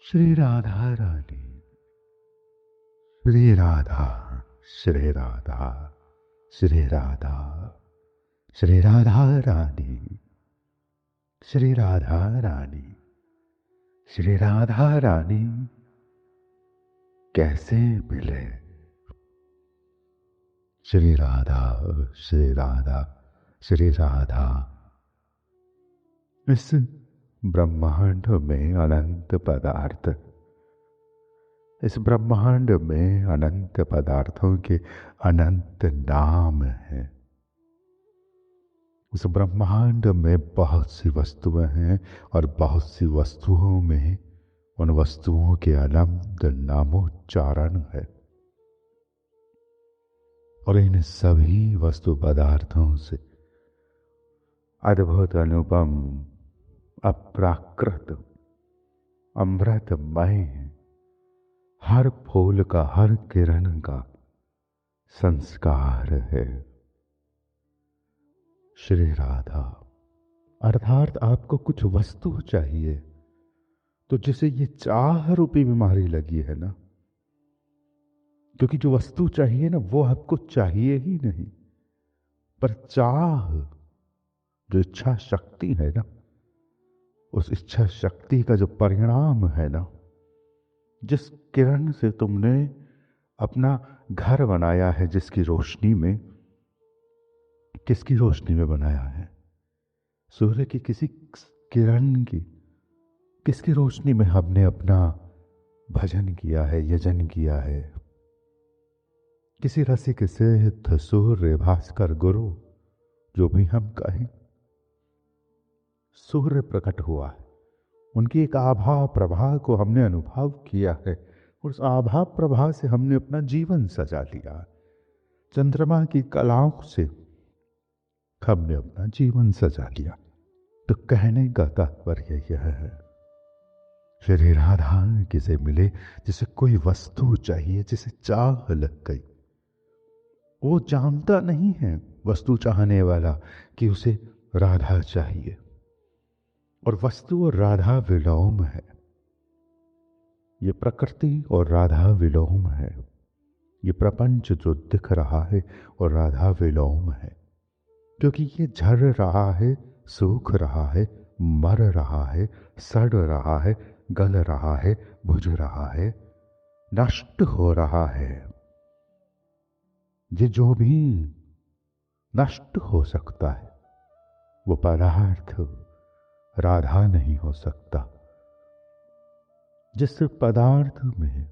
श्री राधा रानी। श्री राधा। श्री राधा। श्री राधा। श्री राधा रानी। श्री राधा रानी। श्री राधा रानी कैसे मिले। श्री राधा। श्री राधा। श्री राधा। इस ब्रह्मांड में अनंत पदार्थ, इस ब्रह्मांड में अनंत पदार्थों के अनंत नाम हैं। उस ब्रह्मांड में बहुत सी वस्तुएं हैं और बहुत सी वस्तुओं में उन वस्तुओं के अनंत नामोच्चारण है। और इन सभी वस्तु पदार्थों से अद्भुत अनुपम अप्राकृत अमृतमय हर फूल का, हर किरण का संस्कार है। श्री राधा। अर्थात आपको कुछ वस्तु चाहिए तो जिसे ये चाह रूपी बीमारी लगी है ना, क्योंकि जो वस्तु चाहिए ना वो आपको चाहिए ही नहीं, पर चाह, जो इच्छा शक्ति है ना, उस इच्छा शक्ति का जो परिणाम है ना, जिस किरण से तुमने अपना घर बनाया है, जिसकी रोशनी में, किसकी रोशनी में बनाया है? सूर्य की किसी किरण की, किसकी रोशनी में हमने अपना भजन किया है, यजन किया है? किसी रसिक सिद्ध सूर्य भास्कर गुरु, जो भी हम कहें, सूर्य प्रकट हुआ है, उनकी एक आभा प्रभा को हमने अनुभव किया है, उस आभा प्रभा से हमने अपना जीवन सजा लिया। चंद्रमा की कलाओं से हमने अपना जीवन सजा लिया। तो कहने का तात्पर्य यह है, श्री राधा किसे मिले जिसे कोई वस्तु चाहिए, जिसे चाह लग गई। वो जानता नहीं है वस्तु चाहने वाला कि उसे राधा चाहिए, और वस्तु और राधा विलोम है। ये प्रकृति और राधा विलोम है। ये प्रपंच जो दिख रहा है और राधा विलोम है, क्योंकि ये झड़ रहा है, सूख रहा है, मर रहा है, सड़ रहा है, गल रहा है, बुझ रहा है, नष्ट हो रहा है। ये जो भी नष्ट हो सकता है वो पदार्थ राधा नहीं हो सकता। जिस पदार्थ में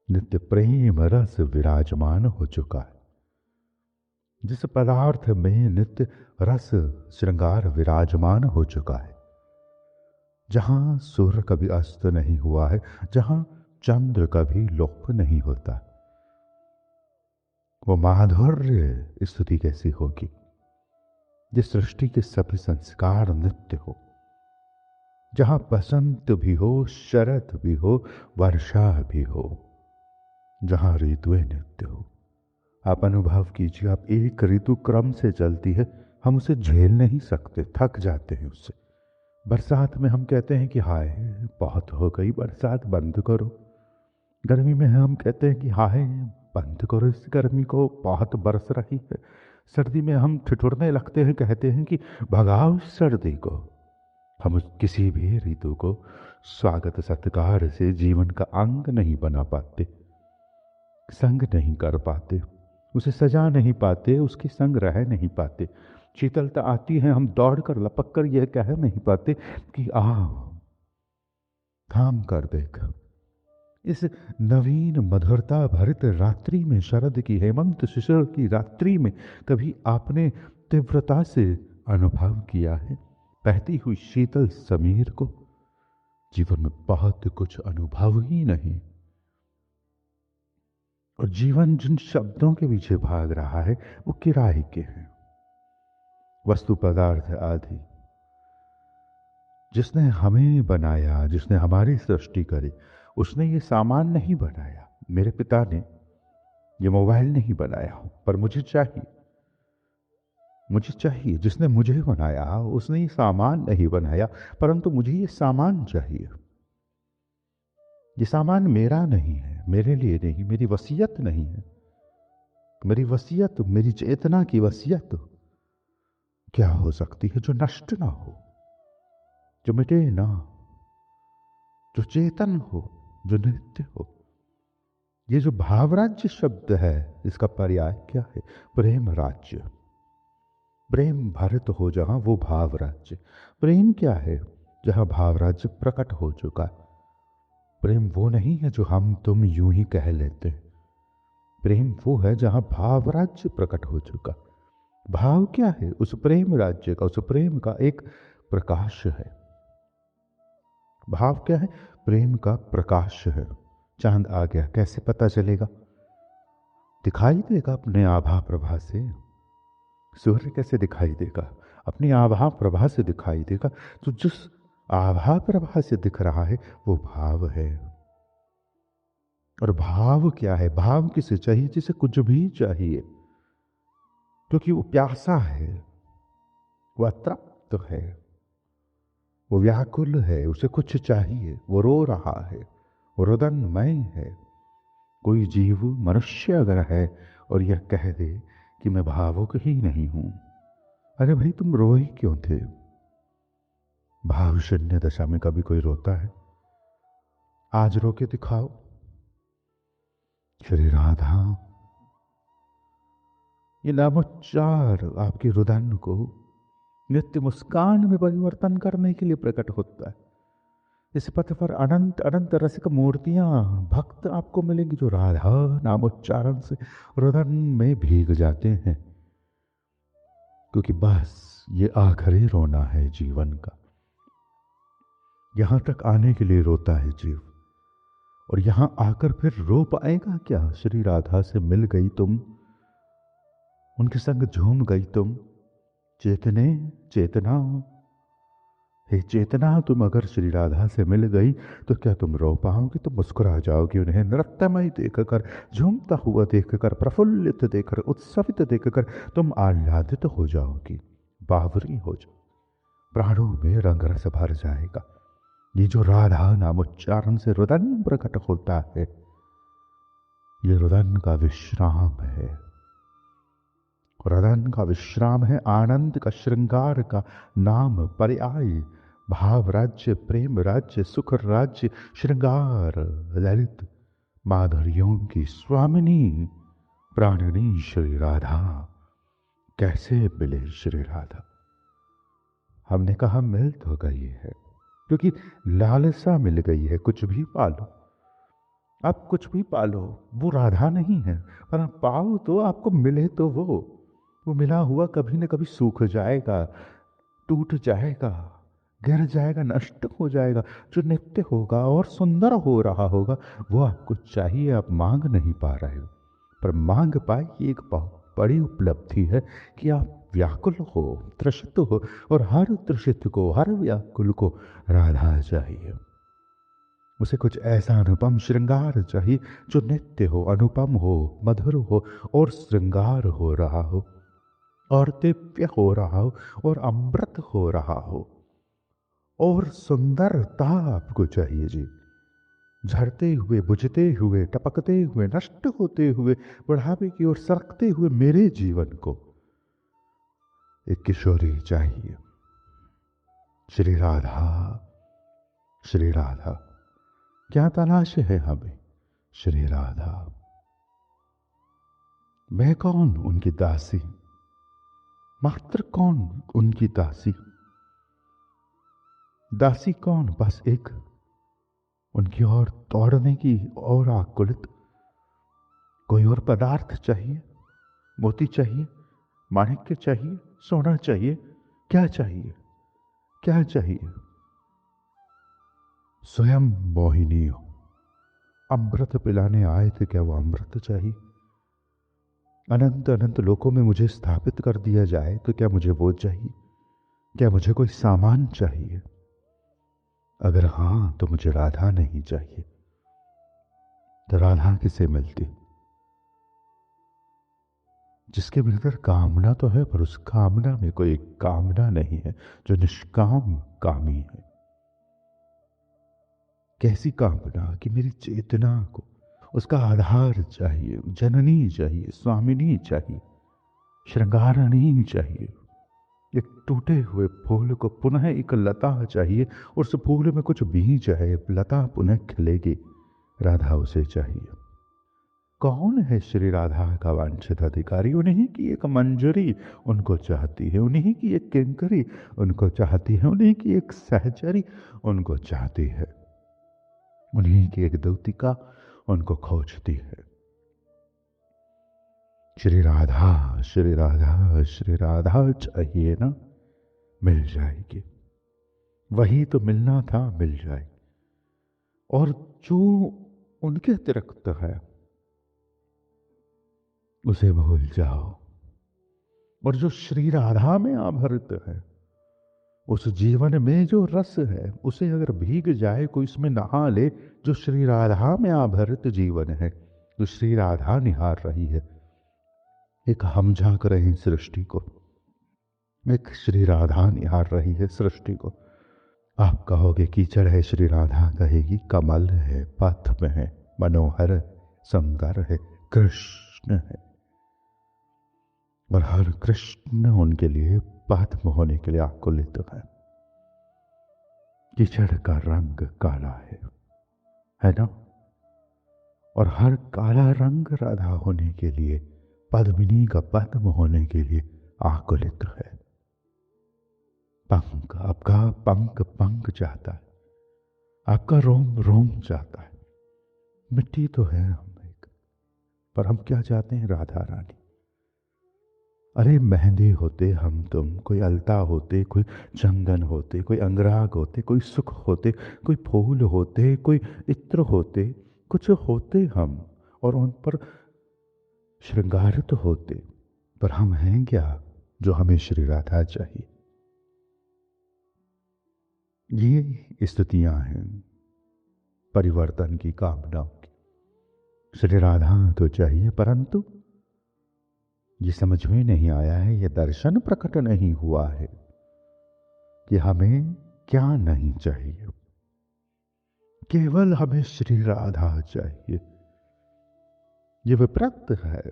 नित्य प्रेम रस विराजमान हो चुका है, जिस पदार्थ में नित्य रस श्रृंगार विराजमान हो चुका है, जहां सूर्य कभी अस्त नहीं हुआ है, जहां चंद्र कभी लोप नहीं होता, वो माधुर्य स्तुति कैसी होगी? जिस सृष्टि के सभी संस्कार नित्य हो, जहां बसंत भी हो, शरद भी हो, वर्षा भी हो, जहां ऋतुएं नित्य हो। आप अनुभव कीजिए, आप एक ऋतु क्रम से चलती है, हम उसे झेल नहीं सकते, थक जाते हैं उससे। बरसात में हम कहते हैं कि हाय बहुत हो गई बरसात, बंद करो। गर्मी में हम कहते हैं कि हाय बंद करो इस गर्मी को, बहुत बरस रही है। सर्दी में हम ठिठुरने लगते हैं, कहते हैं कि भगाओ इस सर्दी को। हम किसी भी ऋतु को स्वागत सत्कार से जीवन का अंग नहीं बना पाते, संग नहीं कर पाते, उसे सजा नहीं पाते, उसके संग रह नहीं पाते। शीतलता आती है, हम दौड़कर लपक कर यह कह नहीं पाते कि आओ थाम कर देख। इस नवीन मधुरता भरित रात्रि में, शरद की हेमंत शिशिर की रात्रि में, कभी आपने तीव्रता से अनुभव किया है बहती हुई शीतल समीर को? जीवन में बहुत कुछ अनुभव ही नहीं, और जीवन जिन शब्दों के पीछे भाग रहा है वो किराए के हैं। वस्तु पदार्थ आदि जिसने हमें बनाया, जिसने हमारी सृष्टि करी, उसने ये सामान नहीं बनाया। मेरे पिता ने ये मोबाइल नहीं बनाया, पर मुझे चाहिए, मुझे चाहिए। जिसने मुझे बनाया उसने ये सामान नहीं बनाया, परंतु मुझे ये सामान चाहिए। ये सामान मेरा नहीं है, मेरे लिए नहीं, मेरी वसीयत नहीं है। मेरी वसीयत, मेरी चेतना की वसीयत क्या हो सकती है जो नष्ट ना हो, जो मिटे ना, जो चेतन हो, जो नित्य हो। ये जो भावराज्य शब्द है, इसका पर्याय क्या है? प्रेम राज्य। प्रेम भरित हो जहां, वो भाव राज्य। प्रेम क्या है? जहां भाव राज्य प्रकट हो चुका। प्रेम वो नहीं है जो हम तुम यूं ही कह लेते हैं। प्रेम वो है जहां भाव राज्य प्रकट हो चुका। भाव क्या है? उस प्रेम राज्य का, उस प्रेम का एक प्रकाश है। भाव क्या है? प्रेम का प्रकाश है। चांद आ गया, कैसे पता चलेगा? दिखाई देगा अपने आभा प्रभा से। सूर्य कैसे दिखाई देगा? अपनी आभा प्रभा से दिखाई देगा। तो जिस आभा प्रभा से दिख रहा है वो भाव है। और भाव क्या है? भाव किसे चाहिए? जिसे कुछ भी चाहिए, क्योंकि वो प्यासा है, वो अतृप्त है, वो व्याकुल है, उसे कुछ चाहिए, वो रो रहा है, वो रुदनमय है। कोई जीव, मनुष्य अगर है और यह कह दे कि मैं भावुक ही नहीं हूं, अरे भाई तुम रो ही क्यों थे? भाव शून्य दशा में कभी कोई रोता है? आज रो के दिखाओ। श्री राधा, ये नामोच्चार आपके रुदन को नित्य मुस्कान में परिवर्तन करने के लिए प्रकट होता है। इस पथ पर अनंत अनंत रसिक मूर्तियां, भक्त आपको मिलेंगी जो राधा नामोच्चारण से रुदन में भीग जाते हैं। क्योंकि बस ये आखिरी रोना है जीवन का। यहां तक आने के लिए रोता है जीव, और यहां आकर फिर रो पाएगा क्या? श्री राधा से मिल गई तुम, उनके संग झूम गई तुम। चेतने, चेतना, हे चेतना, तुम अगर श्री राधा से मिल गई तो क्या तुम रो पाओगे? तुम मुस्कुरा जाओगे उन्हें नृत्यमय देखकर, झूमता हुआ देखकर, प्रफुल्लित देखकर, उत्सवित देखकर तुम आह्लादित हो जाओगी, बावरी हो जाओ, प्राणों में रंग रस भर जाएगा। ये जो राधा नाम उच्चारण से रुदन प्रकट होता है, ये रुदन का विश्राम है। रुदन का विश्राम है, आनंद का, श्रृंगार का नाम पर्याय। भाव राज्य, प्रेम राज्य, सुख राज्य, श्रृंगार, ललित माधुर्यों की स्वामिनी, प्राणिनी श्री राधा। कैसे मिले श्री राधा? हमने कहा मिल तो गई है, क्योंकि लालसा मिल गई है। कुछ भी पालो, आप कुछ भी पालो, वो राधा नहीं है, पर आप पाओ तो, आपको मिले तो वो मिला हुआ कभी न कभी सूख जाएगा, टूट जाएगा, गिर जाएगा, नष्ट हो जाएगा। जो नित्य होगा और सुंदर हो रहा होगा, वो आपको चाहिए, आप मांग नहीं पा रहे हो। पर मांग पाए ये एक बहुत बड़ी उपलब्धि है कि आप व्याकुल हो, त्रसित हो, और हर त्रसित को, हर व्याकुल को राधा चाहिए। उसे कुछ ऐसा अनुपम श्रृंगार चाहिए जो नित्य हो, अनुपम हो, मधुर हो, और श्रृंगार हो रहा हो, और दिव्य हो रहा हो, और अमृत हो रहा हो, और सुंदरता आपको चाहिए जी। झड़ते हुए, बुझते हुए, टपकते हुए, नष्ट होते हुए, बुढ़ापे की ओर सरकते हुए मेरे जीवन को एक किशोरी चाहिए। श्री राधा, श्री राधा, क्या तलाश है हमें? श्री राधा। मैं कौन? उनकी दासी। मात्र कौन? उनकी दासी। दासी कौन? बस एक उनकी ओर दौड़ने की और आकुलित। कोई और पदार्थ चाहिए, मोती चाहिए, माणिक्य चाहिए, सोना चाहिए, क्या चाहिए? क्या चाहिए? स्वयं मोहिनी हो, अमृत पिलाने आए थे, क्या वो अमृत चाहिए? अनंत अनंत लोकों में मुझे स्थापित कर दिया जाए तो क्या मुझे वो चाहिए? क्या मुझे कोई सामान चाहिए? अगर हां तो मुझे राधा नहीं चाहिए। तो राधा किसे मिलती? जिसके भीतर कामना तो है, पर उस कामना में कोई कामना नहीं है, जो निष्काम कामी है। कैसी कामना कि मेरी चेतना को उसका आधार चाहिए, जननी चाहिए, स्वामिनी चाहिए, श्रृंगारणी चाहिए। एक टूटे हुए फूल को पुनः एक लता चाहिए, और उस फूल में कुछ बीज है, लता पुनः खिलेगी। राधा उसे चाहिए। कौन है श्री राधा का वांछित अधिकारी? उन्हीं की एक मंजरी उनको चाहती है, उन्हीं की एक किंकरी उनको चाहती है, उन्हीं की एक सहचरी उनको चाहती है, उन्हीं की एक दूतिका उनको खोजती है। श्री राधा, श्री राधा, श्री राधा चाहिए ना, मिल जाएगी। वही तो मिलना था, मिल जाए। और जो उनके अतिरिक्त है उसे भूल जाओ। और जो श्री राधा में आभरित है, उस जीवन में जो रस है, उसे अगर भीग जाए कोई, इसमें नहा ले, जो श्री राधा में आभरित जीवन है, जो श्री राधा निहार रही है। एक हम झांक रहे हैं सृष्टि को, एक श्री राधा निहार रही है सृष्टि को। आप कहोगे कीचड़ है, श्री राधा कहेगी कमल है, पथ में है, मनोहर सुंदर है, कृष्ण है। और हर कृष्ण उनके लिए पद्म होने के लिए आकुलित है। कीचड़ का रंग काला है ना? और हर काला रंग राधा होने के लिए, पद्मिनी का पद्म होने के लिए आकुलित है। पंख, आपका पंख पंख चाहता है, आपका रोम रोम चाहता है। मिट्टी तो है हम एक, पर हम क्या चाहते हैं? राधा रानी। अरे मेहंदी होते हम तुम, कोई अलता होते, कोई चंदन होते, कोई अंगराग होते, कोई सुख होते, कोई फूल होते, कोई इत्र होते, कुछ होते हम, और उन पर श्रृंगारित होते। पर हम हैं क्या जो हमें श्री राधा चाहिए? ये स्थितियां हैं परिवर्तन की कामनाओं की। श्री राधा तो चाहिए, परंतु ये समझ में नहीं आया है, ये दर्शन प्रकट नहीं हुआ है कि हमें क्या नहीं चाहिए। केवल हमें श्री राधा चाहिए। ये विपरीत है,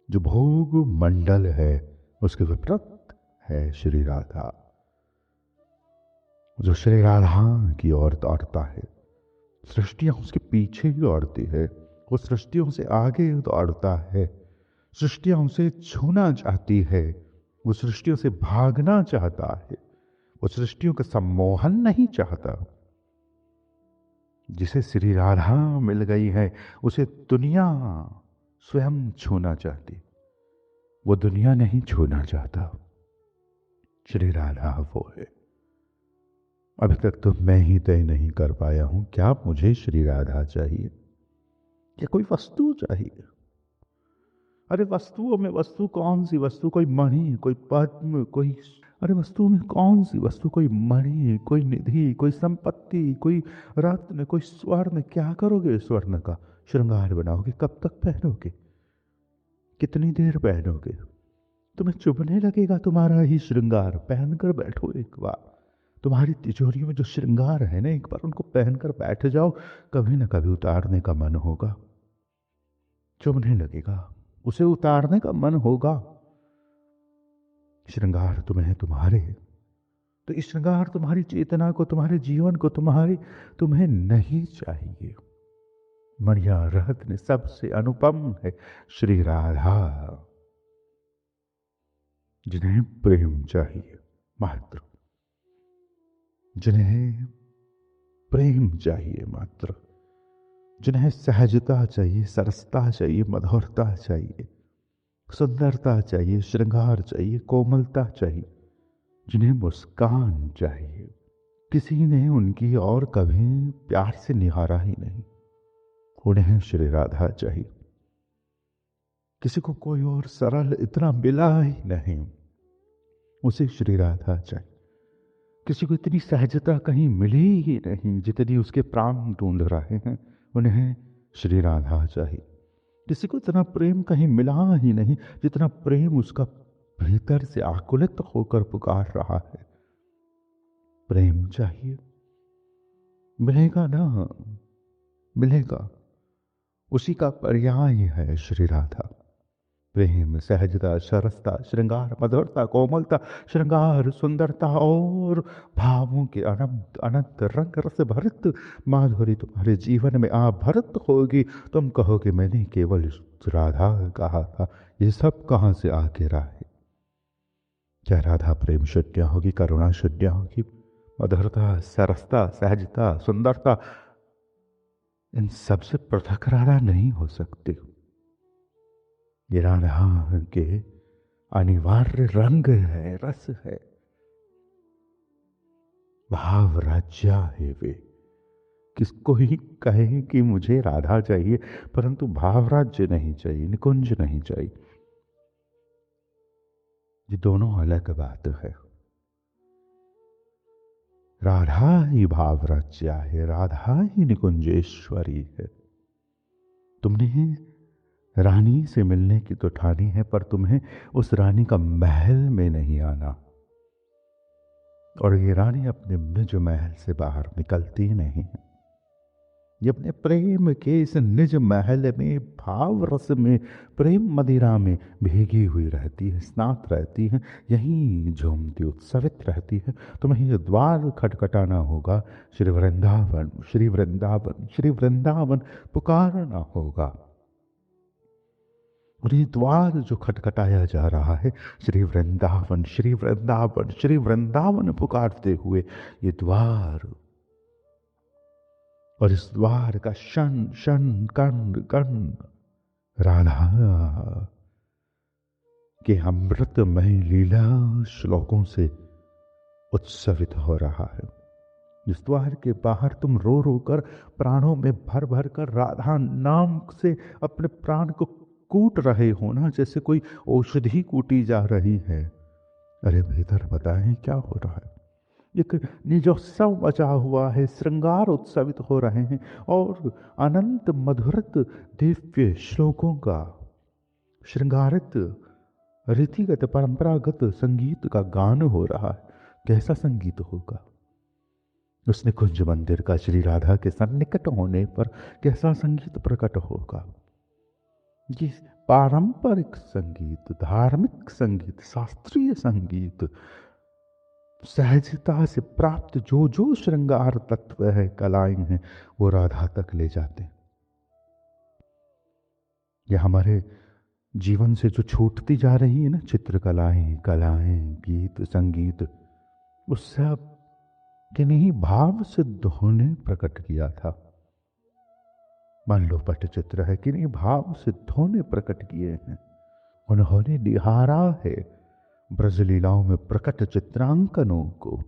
जो भोग मंडल है उसके विपरीत है श्री राधा। जो श्री राधा की ओर दौड़ता है, सृष्टियां उसके पीछे ही दौड़ती है, वो सृष्टियों से आगे दौड़ता है, सृष्टियां उसे छूना चाहती है, वो सृष्टियों से भागना चाहता है, वो सृष्टियों का सम्मोहन नहीं चाहता। जिसे श्री राधा मिल गई है उसे दुनिया स्वयं छूना चाहती, वो दुनिया नहीं छूना चाहता। श्री राधा वो है। अभी तक तो मैं ही तय नहीं कर पाया हूं क्या मुझे श्री राधा चाहिए या कोई वस्तु चाहिए। अरे वस्तुओं में वस्तु कौन सी वस्तु? कोई मणि, कोई पद्म, कोई, अरे वस्तु में कौन सी वस्तु? कोई मणि, कोई निधि, कोई संपत्ति, कोई रत्न, कोई स्वर्ण। क्या करोगे स्वर्ण का? श्रृंगार बनाओगे? कब तक पहनोगे? कितनी देर पहनोगे? तुम्हें चुभने लगेगा तुम्हारा ही श्रृंगार। पहनकर बैठो एक बार। तुम्हारी तिजोरी में जो श्रृंगार है ना, एक बार उनको पहनकर बैठ जाओ, कभी ना कभी उतारने का मन होगा, चुभने लगेगा, उसे उतारने का मन होगा। श्रृंगार तुम्हें तुम्हारे, तो इस श्रृंगार तुम्हारी चेतना को, तुम्हारे जीवन को, तुम्हें नहीं चाहिए। मणिया रत्न सबसे अनुपम है श्री राधा, जिन्हें प्रेम चाहिए मात्र, जिन्हें प्रेम चाहिए मात्र, जिन्हें सहजता चाहिए, सरसता चाहिए, मधुरता चाहिए, सुंदरता चाहिए, श्रृंगार चाहिए, कोमलता चाहिए, जिन्हें मुस्कान चाहिए। किसी ने उनकी और कभी प्यार से निहारा ही नहीं, उन्हें श्री राधा चाहिए। किसी को कोई और सरल इतना मिला ही नहीं, उसे श्री राधा चाहिए। किसी को इतनी सहजता कहीं मिली ही नहीं जितनी उसके प्राण ढूंढ रहे हैं, उन्हें श्री राधा चाहिए। किसी को इतना प्रेम कहीं मिला ही नहीं जितना प्रेम उसका भीतर से आकुलित होकर पुकार रहा है। प्रेम चाहिए, मिलेगा ना, मिलेगा। उसी का पर्याय है श्री राधा। प्रेम, सहजता, सरसता, श्रृंगार, मधुरता, कोमलता, श्रृंगार, सुंदरता और भावों के अनंत अनंत रंग रस भरित माधुरी तुम्हारे जीवन में आभरित होगी। तुम कहोगे मैंने केवल राधा कहा था, ये सब कहां से आके रहा है? क्या राधा प्रेम शून्य होगी, करुणा शून्य होगी? मधुरता, सरसता, सहजता, सुंदरता, इन सबसे पृथक राधा नहीं हो सकती। ये राधा के अनिवार्य रंग है, रस है, भाव राज्य है वे। किसको ही कहे कि मुझे राधा चाहिए, परंतु भाव राज्य नहीं चाहिए, निकुंज नहीं चाहिए। ये दोनों अलग बात है। राधा ही भाव राज्य है, राधा ही निकुंजेश्वरी है। तुमने रानी से मिलने की तो ठानी है, पर तुम्हें उस रानी का महल में नहीं आना। और ये रानी अपने निज महल से बाहर निकलती नहीं है। ये अपने प्रेम के इस निज महल में, भाव रस में, प्रेम मदिरा में भीगी हुई रहती है, स्नात रहती है, यहीं झूमती उत्सवित रहती है। तुम्हें ये द्वार खटखटाना होगा, श्री वृंदावन, श्री वृंदावन, श्री वृंदावन पुकारना होगा। और ये द्वार जो खटखटाया जा रहा है, श्री वृंदावन, श्री वृंदावन, श्री वृंदावन पुकारते हुए, ये द्वार, और इस द्वार का शन शन कण कण राधा के अमृतमय लीला श्लोकों से उत्सवित हो रहा है। इस द्वार के बाहर तुम रो रो कर, प्राणों में भर भर कर राधा नाम से अपने प्राण को कूट रहे हो ना, जैसे कोई औषधि कूटी जा रही है। अरे भीतर बताएं क्या हो रहा है? एक निजोत्सव मचा हुआ है, श्रृंगार उत्सवित हो रहे हैं, और अनंत मधुरत दिव्य श्लोकों का श्रृंगारित रीतिगत परंपरागत संगीत का गान हो रहा है। कैसा संगीत होगा? उसने कुंज मंदिर का श्री राधा के सन्निकट होने पर कैसा संगीत प्रकट होगा? ये पारंपरिक संगीत, धार्मिक संगीत, शास्त्रीय संगीत, सहजता से प्राप्त जो जो श्रृंगार तत्व है, कलाएं हैं, वो राधा तक ले जाते हैं। ये हमारे जीवन से जो छूटती जा रही है ना, चित्रकलाएं, कलाएं, गीत, संगीत, उस सब किन्हीं भाव सिद्ध होने प्रकट किया था। मान लो पटचित्र है, किन्हीं भाव सिद्धों ने प्रकट किए हैं। उन्होंने निहारा है ब्रजलीलाओं में प्रकट चित्रांकनों को,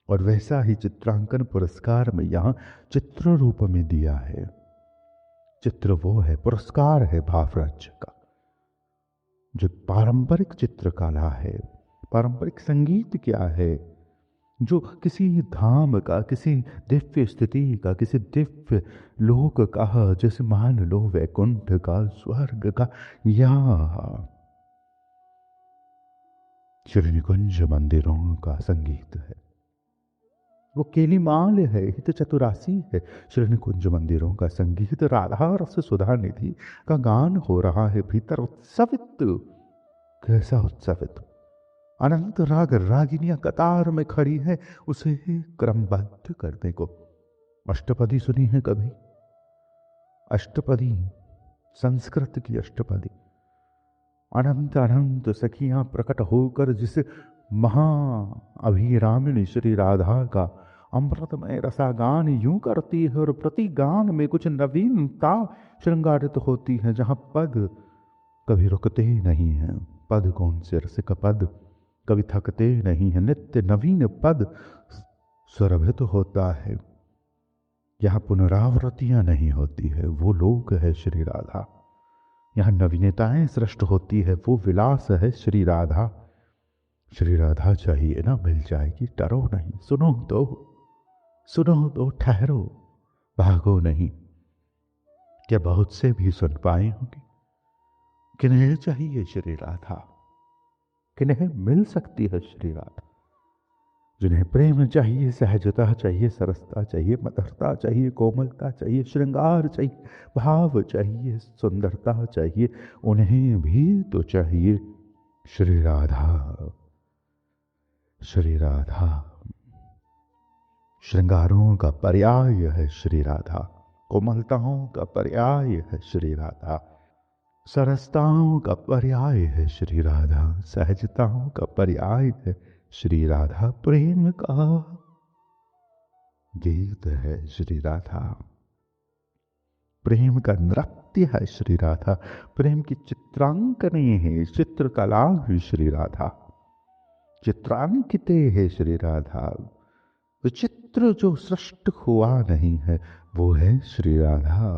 और वैसा ही चित्रांकन पुरस्कार में यहां चित्र रूप में दिया है। चित्र वो है, पुरस्कार है भाव राज्य का। जो पारंपरिक चित्रकला है, पारंपरिक संगीत क्या है, जो किसी धाम का, किसी दिव्य स्थिति का, किसी दिव्य लोक का, जैसे मान लो वैकुंठ का, स्वर्ग का, या श्री निकुंज मंदिरों का संगीत है। वो केलीमाल है, हित चतुरासी है। श्री निकुंज मंदिरों का संगीत राधा रस सुधा निधि का गान हो रहा है भीतर उत्सवित। कैसा उत्सवित? अनंत राग रागिनियां कतार में खड़ी है उसे क्रमबद्ध करने को। अष्टपदी सुनी है कभी? अष्टपदी, संस्कृत की अष्टपदी। अनंत अनंत सखियां प्रकट होकर जिस महा अभिरामिणी श्री राधा का अमृतमय रसागान यूं करती है, और प्रति गान में कुछ नवीनता श्रृंगारित होती है, जहां पद कभी रुकते नहीं हैं। पद कौन से? रसिक पद कभी थकते नहीं है। नित्य नवीन पद सुरभित होता है। यहाँ पुनरावृत्तियां नहीं होती है, वो लोक है श्री राधा। यहाँ नवीनताएं सृष्ट होती है, वो विलास है श्री राधा। श्री राधा चाहिए ना, मिल जाएगी, डरो नहीं। सुनो तो, सुनो तो, ठहरो, भागो नहीं। क्या बहुत से भी सुन पाए होंगे? किन्हें चाहिए श्री राधा? किन्हें मिल सकती है श्री राधा? जिन्हें प्रेम चाहिए, सहजता चाहिए, सरसता चाहिए, मधुरता चाहिए, कोमलता चाहिए, श्रृंगार चाहिए, भाव चाहिए, सुंदरता चाहिए, उन्हें भी तो चाहिए श्री राधा। श्री राधा श्रृंगारों का पर्याय है श्री राधा, कोमलताओं का पर्याय है श्री राधा, सरसताओं का पर्याय है श्री राधा, सहजताओं का पर्याय है श्री राधा, प्रेम का गीत है श्री राधा, प्रेम का नृत्य है श्री राधा, प्रेम की चित्रांकने है, चित्रकला है श्री राधा, चित्रांकिते है श्री राधा। विचित्र जो सृष्ट हुआ नहीं है वो है श्री राधा।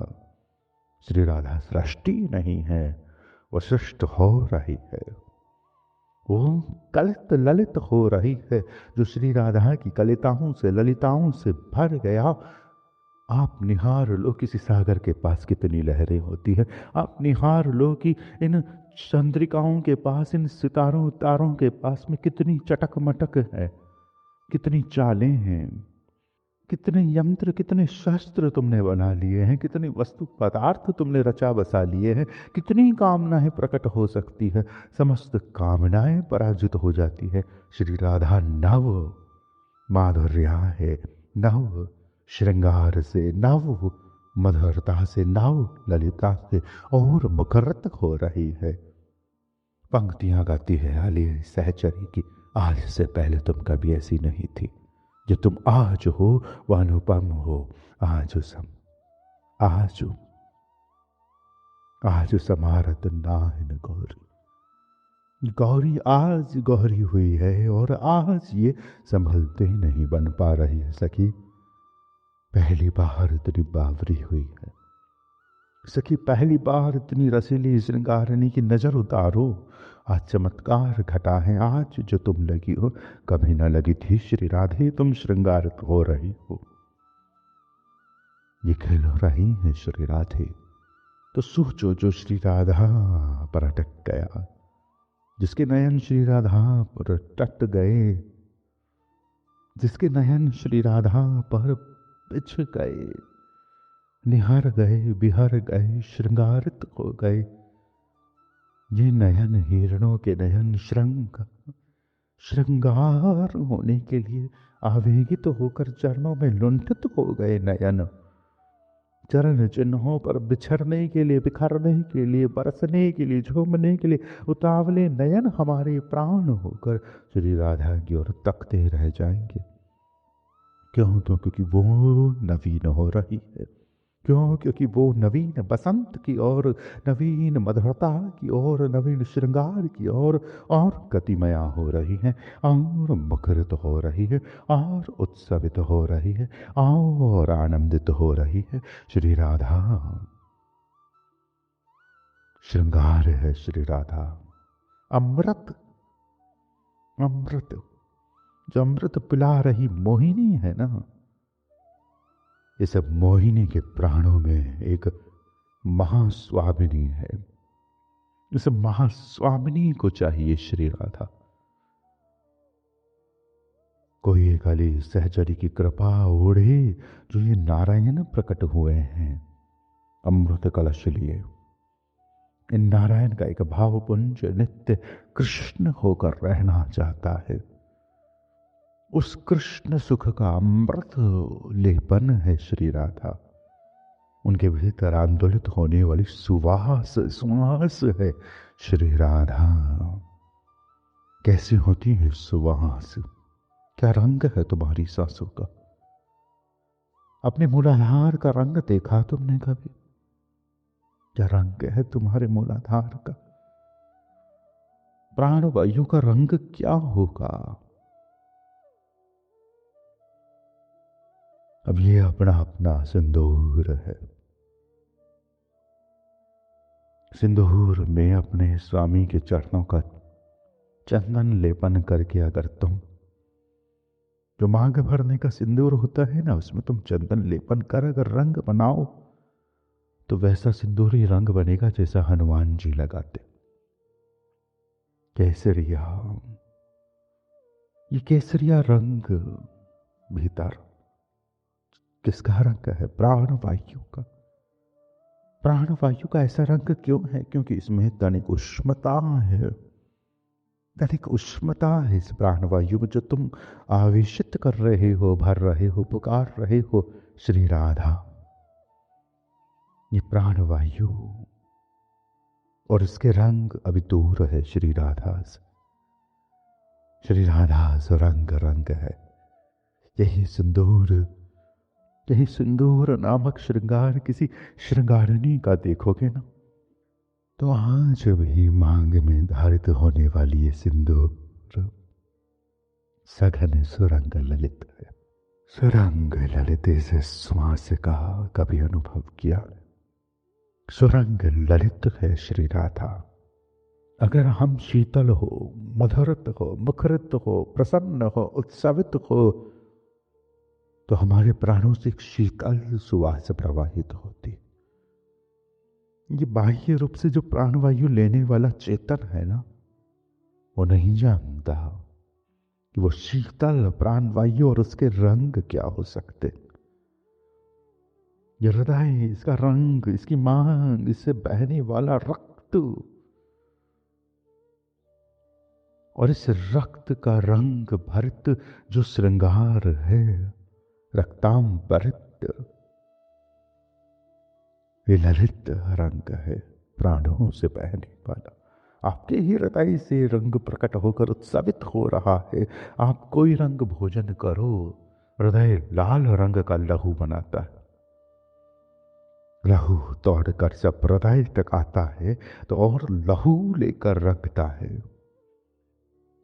श्री राधा सृष्टि नहीं है, वो सृष्ट हो रही है, वो कलित ललित हो रही है। जो श्री राधा की कलिताओं से ललिताओं से भर गया, आप निहार लो किसी सागर के पास कितनी लहरें होती है, आप निहार लो कि इन चंद्रिकाओं के पास, इन सितारों तारों के पास में कितनी चटक मटक है, कितनी चालें हैं, कितने यंत्र, कितने शस्त्र तुमने बना लिए हैं, कितने वस्तु पदार्थ तुमने रचा बसा लिए हैं, कितनी कामनाएं प्रकट हो सकती है, समस्त कामनाएं पराजित हो जाती है। श्री राधा नव माधुर्या है, नव श्रृंगार से, नव मधुरता से, नव ललिता से और मुखरित हो रही है। पंक्तियां गाती है आली सहचरी की, आज से पहले तुम कभी ऐसी नहीं थी, जो तुम आज हो वह अनुपम हो, आज सम आज आज समारत नाहन गौरी, गौरी आज गौरी हुई है और आज ये संभलते नहीं बन पा रही है सखी, पहली बार इतनी बावरी हुई है सखी, पहली बार इतनी रसीली श्रृंगारनी की नजर उतारो, आज चमत्कार घटा है, आज जो तुम लगी हो कभी न लगी थी श्री राधे, तुम श्रृंगारित हो रही हो, ये खेल रही है श्री राधे। तो सोचो जो श्री राधा पर अटक गया, जिसके नयन श्री राधा पर टट गए, जिसके नयन श्री राधा पर बिछ गए, निहार गए, बिहार गए, श्रृंगारित हो गए, ये नयन हिरणों के नयन श्रृंगार होने के लिए आवेगित होकर चरणों में लुंठित हो गए नयन, चरण चिन्हों पर बिछड़ने के लिए, बिखरने के लिए, बरसने के लिए, झूमने के लिए उतावले नयन हमारे प्राण होकर श्री राधा की ओर तकते रह जाएंगे। क्यों? तो क्योंकि वो नवीन हो रही है, क्यों? क्योंकि वो नवीन बसंत की ओर, नवीन मधुरता की ओर, नवीन श्रृंगार की ओर और गतिमया हो रही है, और मुखरित हो रही है, और उत्सवित हो रही है, और आनंदित हो रही है। श्री राधा श्रृंगार है श्री राधा, अमृत, अमृत जो अमृत पिला रही मोहिनी है ना, ये सब मोहिनी के प्राणों में एक महास्वामिनी है, इस महास्वामिनी को चाहिए श्री राधा। कोई एक अली सहचरी की कृपा ओढ़े, जो ये नारायण प्रकट हुए हैं अमृत कलश लिए, इन नारायण का एक भावपुंज नित्य कृष्ण होकर रहना चाहता है, उस कृष्ण सुख का अमृत लेपन है श्री राधा, उनके भीतर आंदोलित होने वाली सुवास सुवास है श्री राधा। कैसी होती है सुवास? क्या रंग है तुम्हारी सांसों का? अपने मूलाधार का रंग देखा तुमने कभी? क्या रंग है तुम्हारे मूलाधार का? प्राणवायु का रंग क्या होगा? अब ये अपना अपना सिंदूर है, सिंदूर में अपने स्वामी के चरणों का चंदन लेपन करके अगर तुम, जो मांग भरने का सिंदूर होता है ना, उसमें तुम चंदन लेपन कर अगर रंग बनाओ, तो वैसा सिंदूरी रंग बनेगा जैसा हनुमान जी लगाते, केसरिया। ये केसरिया रंग भीतर किसका रंग है? प्राणवायु का। प्राणवायु का ऐसा रंग क्यों है? क्योंकि इसमें तनिक उष्मता है। तनिक उष्मता है इस प्राणवायु में, जो तुम आवेशित कर रहे हो, भर रहे हो, पुकार रहे हो श्री राधा। ये प्राणवायु और इसके रंग अभी दूर है श्री राधा से। श्री राधा से रंग रंग है। यही सिंदूर, यही सिंदूर नामक श्रृंगार किसी श्रृंगारिणी का देखोगे ना, तो आज भी मांग में धारित होने वाली ये सिंदूर सघन सुरंग ललित है। सुरंग ललित से श्वास का कभी अनुभव किया? सुरंग ललित है श्री राधा। अगर हम शीतल हो, मधुरत हो, मुखरित हो, प्रसन्न हो, उत्सवित हो, तो हमारे प्राणों से एक शीतल सुवास प्रवाहित होती। ये बाह्य रूप से जो प्राणवायु लेने वाला चेतन है ना, वो नहीं जानता कि वो शीतल प्राणवायु और उसके रंग क्या हो सकते। ये हृदय, इसका रंग, इसकी मांग, इससे बहने वाला रक्त, और इस रक्त का रंग भरित जो श्रृंगार है, रक्तांबरित, ये ललित रंग है, प्राणों से बहने वाला। आपके ही हृदय से रंग प्रकट होकर उत्सवित हो रहा है। आप कोई रंग भोजन करो, हृदय लाल रंग का लहू बनाता है। लहू तोड़कर जब हृदय तक आता है तो और लहू लेकर रंगता है।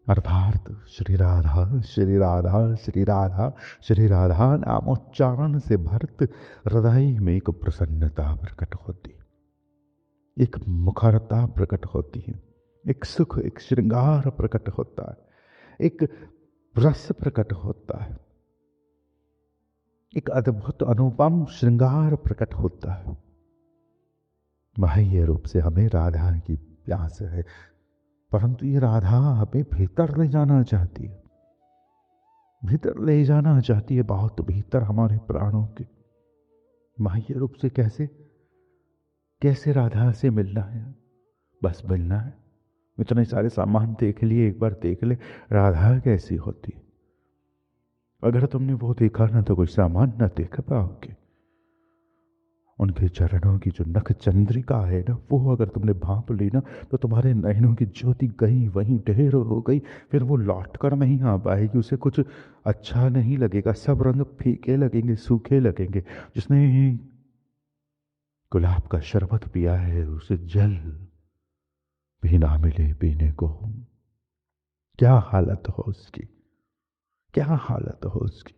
अर्थात श्री राधा श्री राधा श्री राधा श्री राधा नामोच्चारण से भरत हृदय में एक प्रसन्नता प्रकट होती, एक मुखरता प्रकट होती है, एक सुख, एक श्रृंगार प्रकट होता है, एक रस प्रकट होता है, एक अद्भुत अनुपम श्रृंगार प्रकट होता है। बाह्य रूप से हमें राधा की प्यास है, परंतु ये राधा हमें भीतर ले जाना चाहती है, भीतर ले जाना चाहती है, बहुत भीतर हमारे प्राणों के। बाह्य रूप से कैसे? कैसे राधा से मिलना है? बस मिलना है। इतने सारे सामान देख लिए, एक बार देख ले राधा कैसी होती है। अगर तुमने वो देखा ना तो कोई सामान ना देख पाओगे। उनके चरणों की जो नख चंद्रिका है ना, वो अगर तुमने भांप ली ना तो तुम्हारे नयनों की ज्योति गई वहीं ढेर हो गई, फिर वो लौट कर नहीं आ पाएगी। उसे कुछ अच्छा नहीं लगेगा, सब रंग फीके लगेंगे, सूखे लगेंगे। जिसने गुलाब का शरबत पिया है उसे जल भी ना मिले पीने को, क्या हालत हो उसकी, क्या हालत हो उसकी।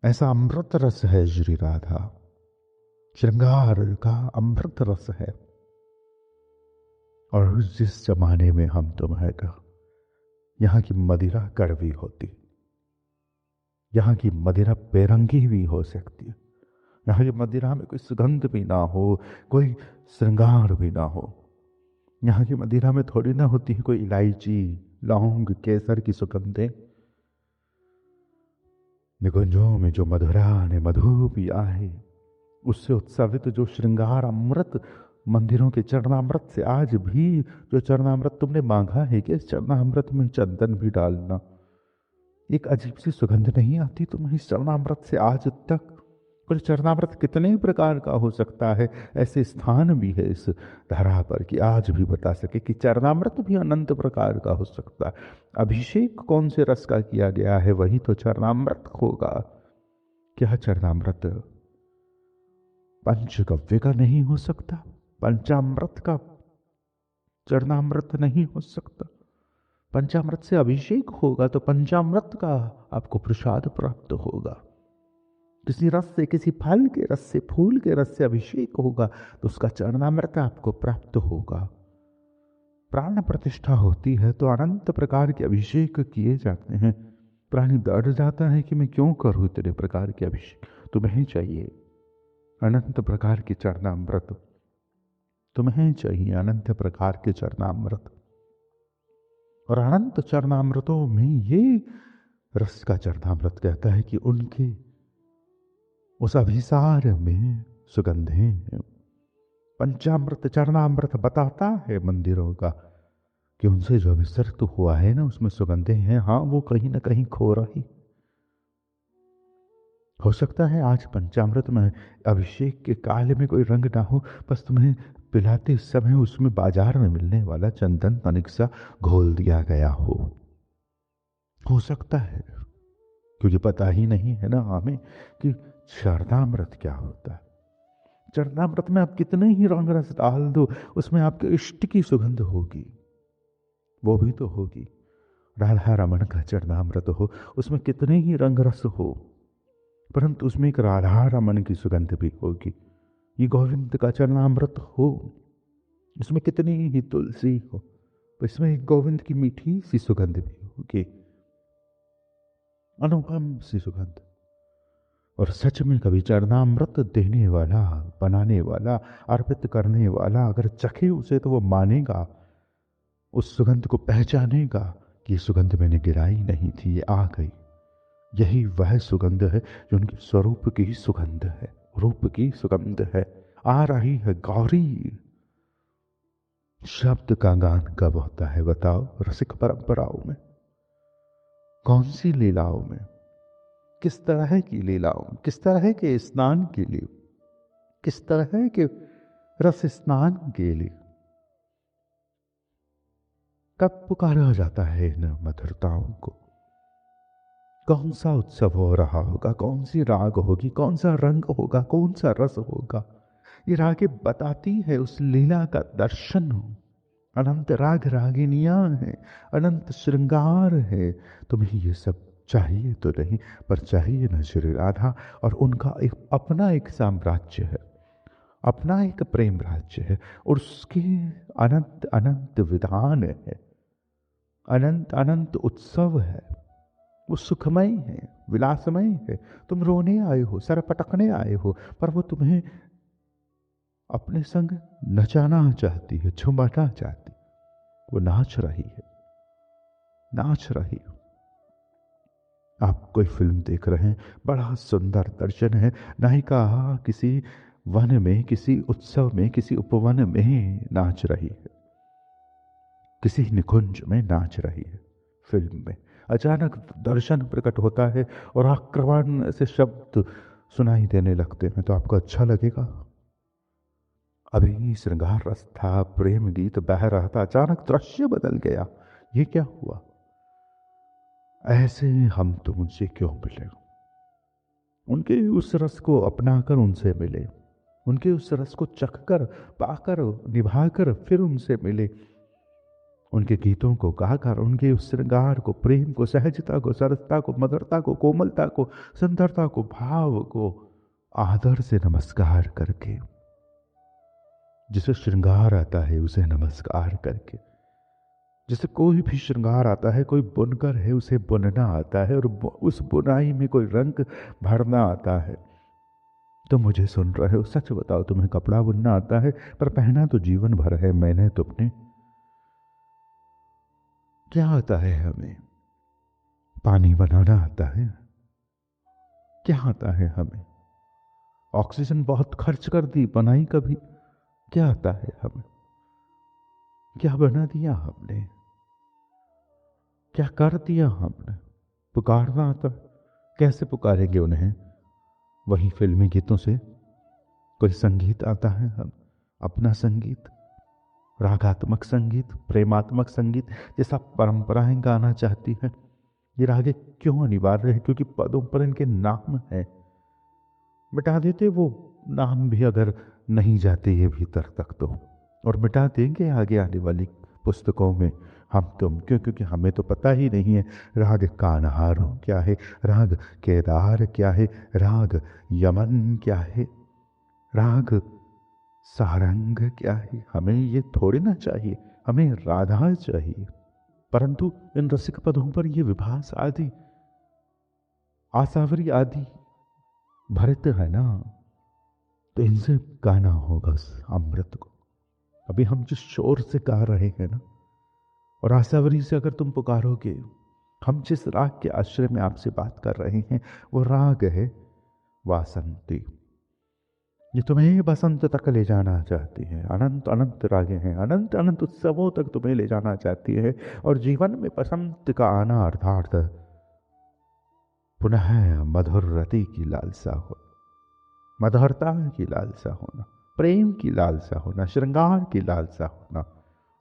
ऐसा अमृत रस है श्री राधा, श्रृंगार का अमृत रस है। और जिस जमाने में हम तुम है का, यहाँ की मदिरा कड़वी होती, यहाँ की मदिरा बेरंगी भी हो सकती है, यहाँ की मदिरा में कोई सुगंध भी ना हो, कोई श्रृंगार भी ना हो। यहाँ की मदिरा में थोड़ी ना होती है कोई इलायची, लौंग, केसर की सुगंधें। निकुंजों में जो मधुरा ने मधु पिया है, उससे उत्सवित जो श्रृंगार अमृत मंदिरों के चरणामृत से, आज भी जो चरणामृत तुमने मांगा है कि इस चरणामृत में चंदन भी डालना, एक अजीब सी सुगंध नहीं आती तुम्हें इस चरणामृत से आज तक? पर चरणामृत कितने प्रकार का हो सकता है। ऐसे स्थान भी है इस धरा पर कि आज भी बता सके कि चरणामृत भी अनंत प्रकार का हो सकता है। अभिषेक कौन से रस का किया गया है वही तो चरणामृत होगा। क्या चरणामृत पंचगव्य का नहीं हो सकता? पंचामृत का चरणामृत नहीं हो सकता? पंचामृत से अभिषेक होगा तो पंचामृत का आपको प्रसाद प्राप्त होगा। किसी रस से, किसी फल के रस से, फूल के रस से अभिषेक होगा तो उसका चरणामृत आपको प्राप्त होगा। प्राण प्रतिष्ठा होती है तो अनंत प्रकार के अभिषेक किए जाते हैं। प्राणी डर जाता है कि मैं क्यों करूं इतने प्रकार के अभिषेक। तुम्हें चाहिए अनंत प्रकार के चरणामृत, तुम्हें चाहिए अनंत प्रकार के चरणामृत। और अनंत चरणामृतों में ये रस का चरणामृत कहता है कि उनके उस अभिसार में सुगंधें हैं। पंचामृत चरणामृत बताता है मंदिरों का कि उनसे जो अभिसरित हुआ है ना, उसमें सुगंधें हैं। हाँ, वो कहीं ना कहीं खो रही। हो सकता है आज पंचामृत में अभिषेक के काल में कोई रंग ना हो, बस तुम्हें पिलाते समय उसमें बाजार में मिलने वाला चंदन तनिक सा घोल दिया गया हो सकता है, क्योंकि पता ही नहीं है ना हमें कि चरणामृत क्या होता है। चरणामृत में आप कितने ही रंग रस डाल दो, उसमें आपके इष्ट की सुगंध होगी, वो भी तो होगी। राधा रमन का चरणामृत हो, उसमें कितने ही रंग रस हो, परंतु उसमें एक राधा रमन की सुगंध भी होगी। ये गोविंद का चरणामृत हो, उसमें कितनी ही तुलसी हो, तो इसमें एक गोविंद की मीठी सी सुगंध भी होगी, अनुपम सी सुगंध। और सच में कभी चरणामृत देने वाला, बनाने वाला, अर्पित करने वाला अगर चखे उसे, तो वो मानेगा, उस सुगंध को पहचानेगा कि ये सुगंध मैंने गिराई नहीं थी, ये आ गई। यही वह सुगंध है जो उनके स्वरूप की सुगंध है, रूप की सुगंध है। आ रही है गौरी। शब्द का गान कब होता है बताओ? रसिक परंपराओं में। कौन सी लीलाओं में? किस तरह की लीलाओं, किस तरह के स्नान के लिए, किस तरह के रस स्नान के लिए? कब पुकारा जाता है इन मधुरताओं को? कौन सा उत्सव हो रहा होगा, कौन सी राग होगी, कौन सा रंग होगा, कौन सा रस होगा? ये रागे बताती है उस लीला का दर्शन हो। अनंत राग रागिनियां हैं, अनंत श्रृंगार है। तुम्हें ये सब चाहिए तो नहीं, पर चाहिए न श्री राधा। और उनका एक अपना एक साम्राज्य है, अपना एक प्रेम राज्य है, और उसके अनंत अनंत विधान है, अनंत अनंत उत्सव है। वो सुखमय है, विलासमय है। तुम रोने आए हो, सर पटकने आए हो, पर वो तुम्हें अपने संग नचाना चाहती है, झुमाना चाहती। वो नाच रही है, नाच रही हो। आप कोई फिल्म देख रहे हैं, बड़ा सुंदर दर्शन है, नायिका किसी वन में, किसी उत्सव में, किसी उपवन में नाच रही है, किसी निकुंज में नाच रही है। फिल्म में अचानक दर्शन प्रकट होता है और आक्रमण से शब्द सुनाई देने लगते हैं, तो आपको अच्छा लगेगा? अभी श्रृंगार रस था, प्रेम गीत बह रहा था, अचानक दृश्य बदल गया। ये क्या हुआ? ऐसे हम तो उनसे क्यों मिले? उनके उस रस को अपनाकर उनसे मिले, उनके उस रस को चखकर, पाकर, निभाकर फिर उनसे मिले, उनके गीतों को गाकर, उनके उस श्रृंगार को, प्रेम को, सहजता को, सरसता को, मधुरता को, कोमलता को, सुंदरता को, भाव को आदर से नमस्कार करके, जिसे श्रृंगार आता है उसे नमस्कार करके, जैसे कोई भी श्रृंगार आता है, कोई बुनकर है उसे बुनना आता है, और उस बुनाई में कोई रंग भरना आता है। तो मुझे सुन रहे हो, सच बताओ, तुम्हें कपड़ा बुनना आता है, पर पहना तो जीवन भर है मैंने तुमने। क्या आता है हमें? पानी बनाना आता है? क्या आता है हमें? ऑक्सीजन बहुत खर्च कर दी, बनाई कभी? क्या आता है हमें? क्या बना दिया हमने? क्या कर दिया हमने? पुकारना आता? कैसे पुकारेंगे उन्हें? वही फिल्मी गीतों से। कोई संगीत आता है, हम अपना संगीत, रागात्मक संगीत, प्रेमात्मक संगीत, जैसा परंपराएं गाना चाहती है। ये रागे क्यों अनिवार्य है? क्योंकि पदों पर इनके नाम है। मिटा देते वो नाम भी अगर नहीं जाते ये भीतर तक तो, और मिटा देंगे आगे आने वाली पुस्तकों में हम तुम, क्यों? क्योंकि हमें तो पता ही नहीं है राग कान्हार क्या है, राग केदार क्या है, राग यमन क्या है, राग सारंग क्या है। हमें ये थोड़ी ना चाहिए, हमें राधा चाहिए। परंतु इन रसिक पदों पर ये विभास आदि, आसावरी आदि भरित है ना, तो इनसे गाना होगा उस अमृत को। अभी हम जिस शोर से गा रहे हैं ना, और आसावरी से अगर तुम पुकारोगे, हम जिस राग के आश्रय में आपसे बात कर रहे हैं वो राग है वासंती। ये तुम्हें बसंत तक ले जाना चाहती है, अनंत अनंत रागे हैं, अनंत अनंत उत्सवों तक तुम्हें ले जाना चाहती है। और जीवन में बसंत का आना अर्थात पुनः मधुर रति की लालसा हो, मधुरता की लालसा होना, प्रेम की लालसा होना, श्रृंगार की लालसा होना,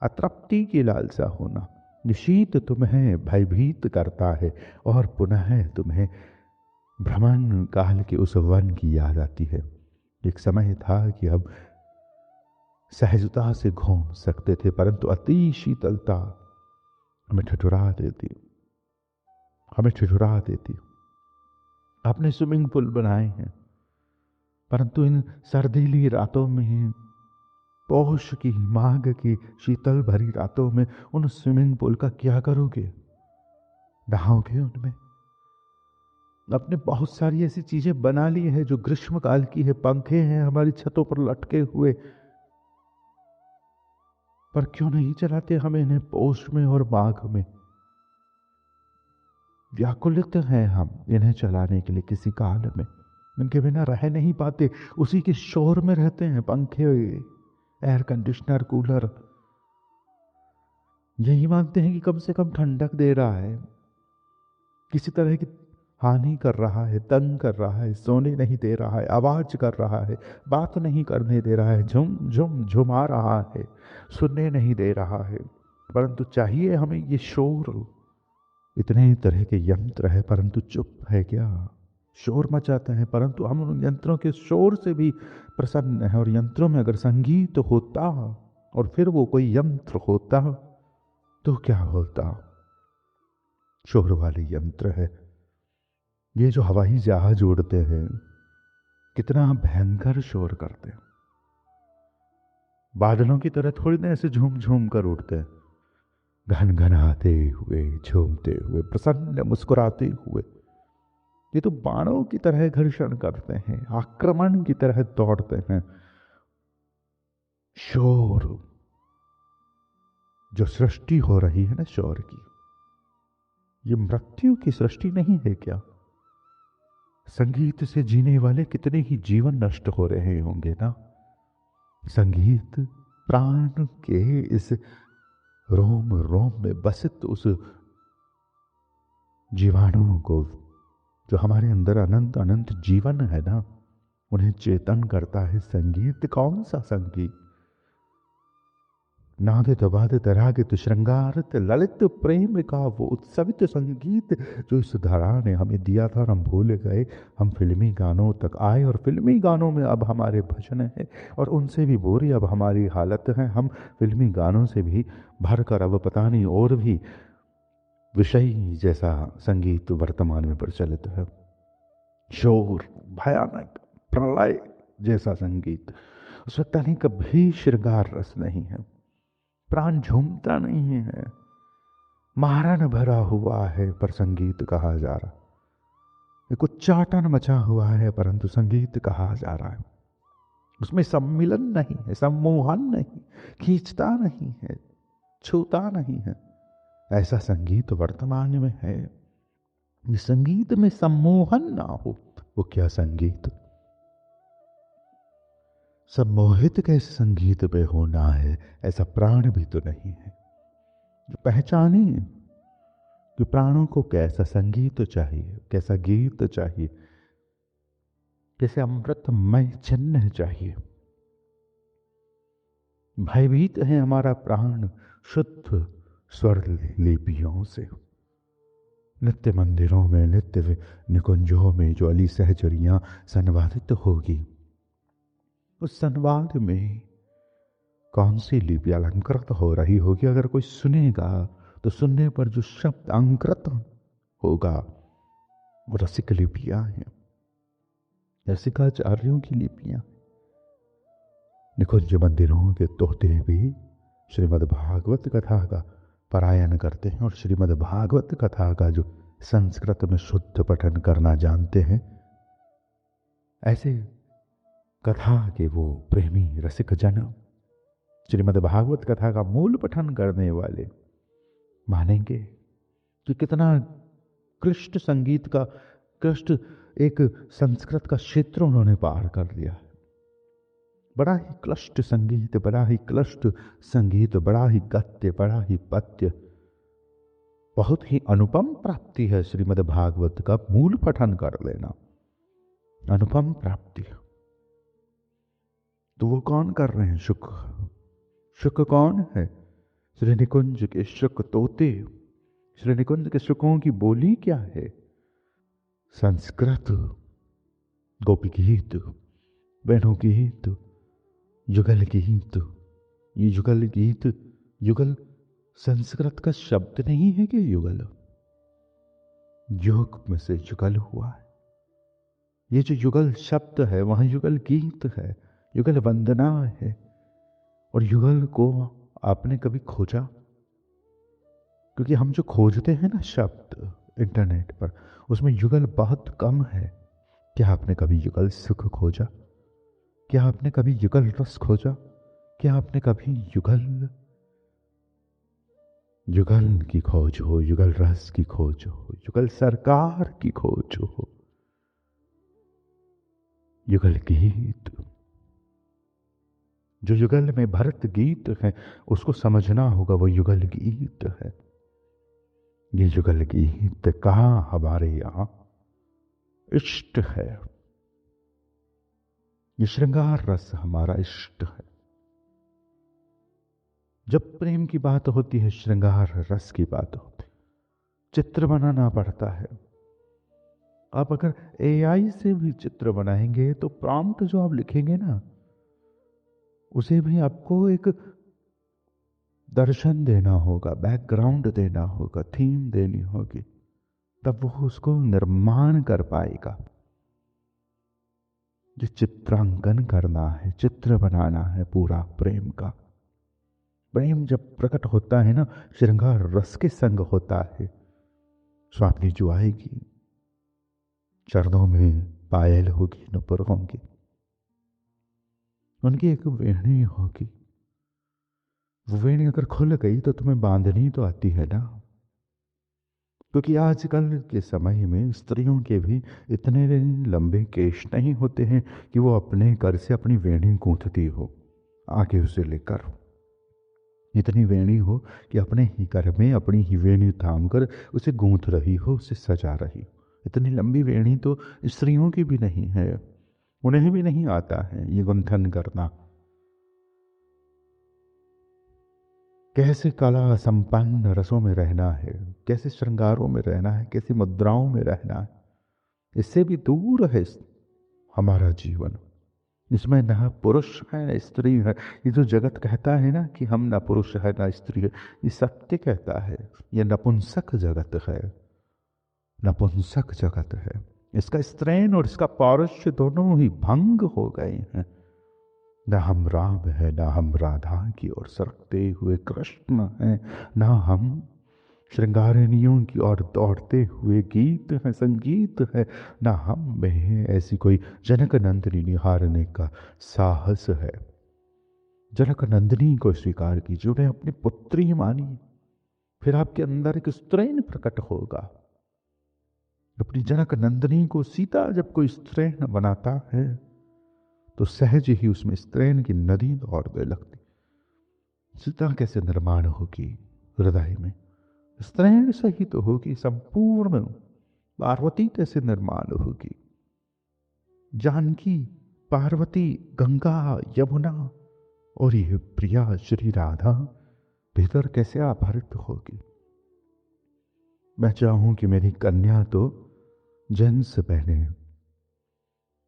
अतृप्ति की लालसा होना। ये शीत तुम्हें भयभीत करता है और पुनः तुम्हें भ्रमण काल के उस वन की याद आती है। एक समय था कि हम सहजता से घूम सकते थे, परंतु अति शीतलता हमें ठठुरा देती, हमें ठिठुरा देती। आपने स्विमिंग पूल बनाए हैं, परंतु इन सर्दीली रातों में, पौष की माघ की शीतल भरी रातों में उन स्विमिंग पूल का क्या करोगे? नहाओगे उनमें? आपने बहुत सारी ऐसी चीजें बना ली हैं जो ग्रीष्म काल की है, पंखे हैं हमारी छतों पर लटके हुए, पर क्यों नहीं चलाते हम इन्हें पौष में और माघ में? व्याकुलित हैं हम इन्हें चलाने के लिए किसी काल में, इनके बिना रह नहीं पाते, उसी के शोर में रहते हैं। पंखे, एयर कंडीशनर, कूलर, यही मानते हैं कि कम से कम ठंडक दे रहा है, किसी तरह की हानि कर रहा है, तंग कर रहा है, सोने नहीं दे रहा है, आवाज कर रहा है, बात नहीं करने दे रहा है, झुम झुम झुमा रहा है, सुनने नहीं दे रहा है। परंतु चाहिए हमें ये शोर। इतने तरह के यंत्र है परंतु चुप है क्या? शोर मचाते हैं परंतु हम उन यंत्रों के शोर से भी प्रसन्न है। और यंत्रों में अगर संगीत होता और फिर वो कोई यंत्र होता तो क्या होता? शोर वाले यंत्र है। ये जो हवाई जहाज उड़ते हैं कितना भयंकर शोर करते हैं, बादलों की तरह थोड़ी ना ऐसे झूम झूम कर उड़ते हैं, घन घन आते हुए, झूमते हुए, प्रसन्न मुस्कुराते हुए। ये तो बाणों की तरह घर्षण करते हैं, आक्रमण की तरह दौड़ते हैं। शोर, जो सृष्टि हो रही है ना शोर की, ये मृत्यु की सृष्टि नहीं है क्या? संगीत से जीने वाले कितने ही जीवन नष्ट हो रहे होंगे ना। संगीत प्राण के इस रोम रोम में बसित उस जीवाणु को, जो हमारे अंदर अनंत अनंत जीवन है ना, उन्हें चेतन करता है संगीत। कौन सा संगीत? नादित बादित रागित श्रृंगारित ललित प्रेम का वो उत्सवित संगीत जो इस धारा ने हमें दिया था और हम भूल गए। हम फिल्मी गानों तक आए और फिल्मी गानों में अब हमारे भजन है और उनसे भी बुरी अब हमारी हालत है। हम फिल्मी गानों से भी भरकर अब पता नहीं और भी विषयी जैसा संगीत वर्तमान में प्रचलित है। शोर, भयानक, प्रलय जैसा संगीत, उसमें तनिक कभी श्रृंगार रस नहीं है, प्राण झूमता नहीं है, मारन भरा हुआ है पर संगीत कहा जा रहा, एक उच्चाटन मचा हुआ है परंतु संगीत कहा जा रहा है। उसमें सम्मिलन नहीं है, सम्मोहन नहीं, खींचता नहीं है, छूता नहीं है, ऐसा संगीत वर्तमान में है। संगीत में सम्मोहन ना हो वो क्या संगीत? सम्मोहित कैसे संगीत में होना है, ऐसा प्राण भी तो नहीं है जो पहचाने कि प्राणों को कैसा संगीत चाहिए, कैसा गीत चाहिए, कैसे अमृतमय चिन्ह चाहिए। भयभीत है हमारा प्राण शुद्ध स्वर लिपियों से। नित्य मंदिरों में, नित्य निकुंजों में जो अली सहचरियां संवादित होगी, उस संवाद में कौन सी लिपि अलंकृत हो रही होगी? अगर कोई सुनेगा तो सुनने पर जो शब्द अंकृत होगा वो रसिक लिपियां हैं, रसिकाचार्यों की लिपियां। निकुंज मंदिरों के तोते भी श्रीमद् भागवत कथा का पारायण करते हैं और श्रीमद् भागवत कथा का जो संस्कृत में शुद्ध पठन करना जानते हैं, ऐसे कथा के वो प्रेमी रसिक जन श्रीमद् भागवत कथा का मूल पठन करने वाले मानेंगे कि कितना कृष्ण संगीत का कृष्ण एक संस्कृत का क्षेत्र उन्होंने पार कर लिया। बड़ा ही क्लिष्ट संगीत, बड़ा ही क्लिष्ट संगीत, बड़ा ही गद्य, बड़ा ही पद्य, बहुत ही अनुपम प्राप्ति है। श्रीमद् भागवत का मूल पठन कर लेना, अनुपम प्राप्ति। तो वो कौन कर रहे हैं? शुक। शुक कौन है? श्री निकुंज के शुक तोते। श्री निकुंज के शुकों की बोली क्या है? संस्कृत, गोपी गीत, वेणु गीत, युगल गीत। ये युगल गीत, युगल संस्कृत का शब्द नहीं है कि युगल, योग में से युगल हुआ है। ये जो युगल शब्द है वहां युगल गीत है, युगल वंदना है। और युगल को आपने कभी खोजा? क्योंकि हम जो खोजते हैं ना शब्द इंटरनेट पर, उसमें युगल बहुत कम है। क्या आपने कभी युगल सुख खोजा? क्या आपने कभी युगल रस खोजा? क्या आपने कभी युगल युगल की खोज हो, युगल रस की खोज हो, युगल सरकार की खोज हो, युगल गीत? जो युगल में भरत गीत है उसको समझना होगा, वो युगल गीत है। ये युगल गीत कहाँ हमारे यहां इष्ट है। ये श्रृंगार रस हमारा इष्ट है। जब प्रेम की बात होती है, श्रृंगार रस की बात होती है, चित्र बनाना पड़ता है। आप अगर एआई से भी चित्र बनाएंगे तो प्रॉम्प्ट जो आप लिखेंगे ना, उसे भी आपको एक दर्शन देना होगा, बैकग्राउंड देना होगा, थीम देनी होगी, तब वो उसको निर्माण कर पाएगा। जो चित्रांकन करना है, चित्र बनाना है पूरा प्रेम का। प्रेम जब प्रकट होता है ना, श्रृंगार रस के संग होता है। स्वामी जो आएगी, चरणों में पायल होगी, नुपुर होंगे, उनकी एक वेणी होगी। वो वेणी अगर खुल गई तो तुम्हें बांधनी तो आती है ना। क्योंकि आजकल के समय में स्त्रियों के भी इतने लंबे केश नहीं होते हैं कि वो अपने घर से अपनी वेणी गूंथती हो, आगे उसे लेकर। इतनी वेणी हो कि अपने ही घर में अपनी ही वेणी थाम कर उसे गूंथ रही हो, उसे सजा रही। इतनी लंबी वेणी तो स्त्रियों की भी नहीं है, उन्हें भी नहीं आता है ये गुंथन करना। कैसे कला संपन्न रसों में रहना है, कैसे श्रृंगारों में रहना है, कैसी मुद्राओं में रहना है, इससे भी दूर है हमारा जीवन। इसमें न पुरुष है न स्त्री है। ये जो जगत कहता है ना कि हम न पुरुष है न स्त्री है, ये सत्य कहता है। ये नपुंसक जगत है, नपुंसक जगत है। इसका स्त्रैण और इसका पौरुष दोनों ही भंग हो गए हैं। न हम राम है, न हम राधा की ओर सरकते हुए कृष्ण हैं, न हम श्रृंगारिणियों की ओर दौड़ते हुए गीत है, संगीत है, न हम में ऐसी कोई जनक नंदिनी निहारने का साहस है। जनक नंदिनी को स्वीकार कीजिए, उन्हें अपनी पुत्री मानिए, फिर आपके अंदर एक स्त्रैण प्रकट होगा। अपनी जनक नंदिनी को सीता जब कोई स्त्रैण बनाता है तो सहज ही उसमें स्त्रैण की नदी दौड़ने लगती। सीता कैसे निर्माण होगी हृदय में? स्त्रैण सही तो होगी संपूर्ण। पार्वती कैसे निर्माण होगी? जानकी, पार्वती, गंगा, यमुना और ये प्रिया श्री राधा भीतर कैसे आभारित होगी? मैं चाहूं कि मेरी कन्या तो जेंस पहने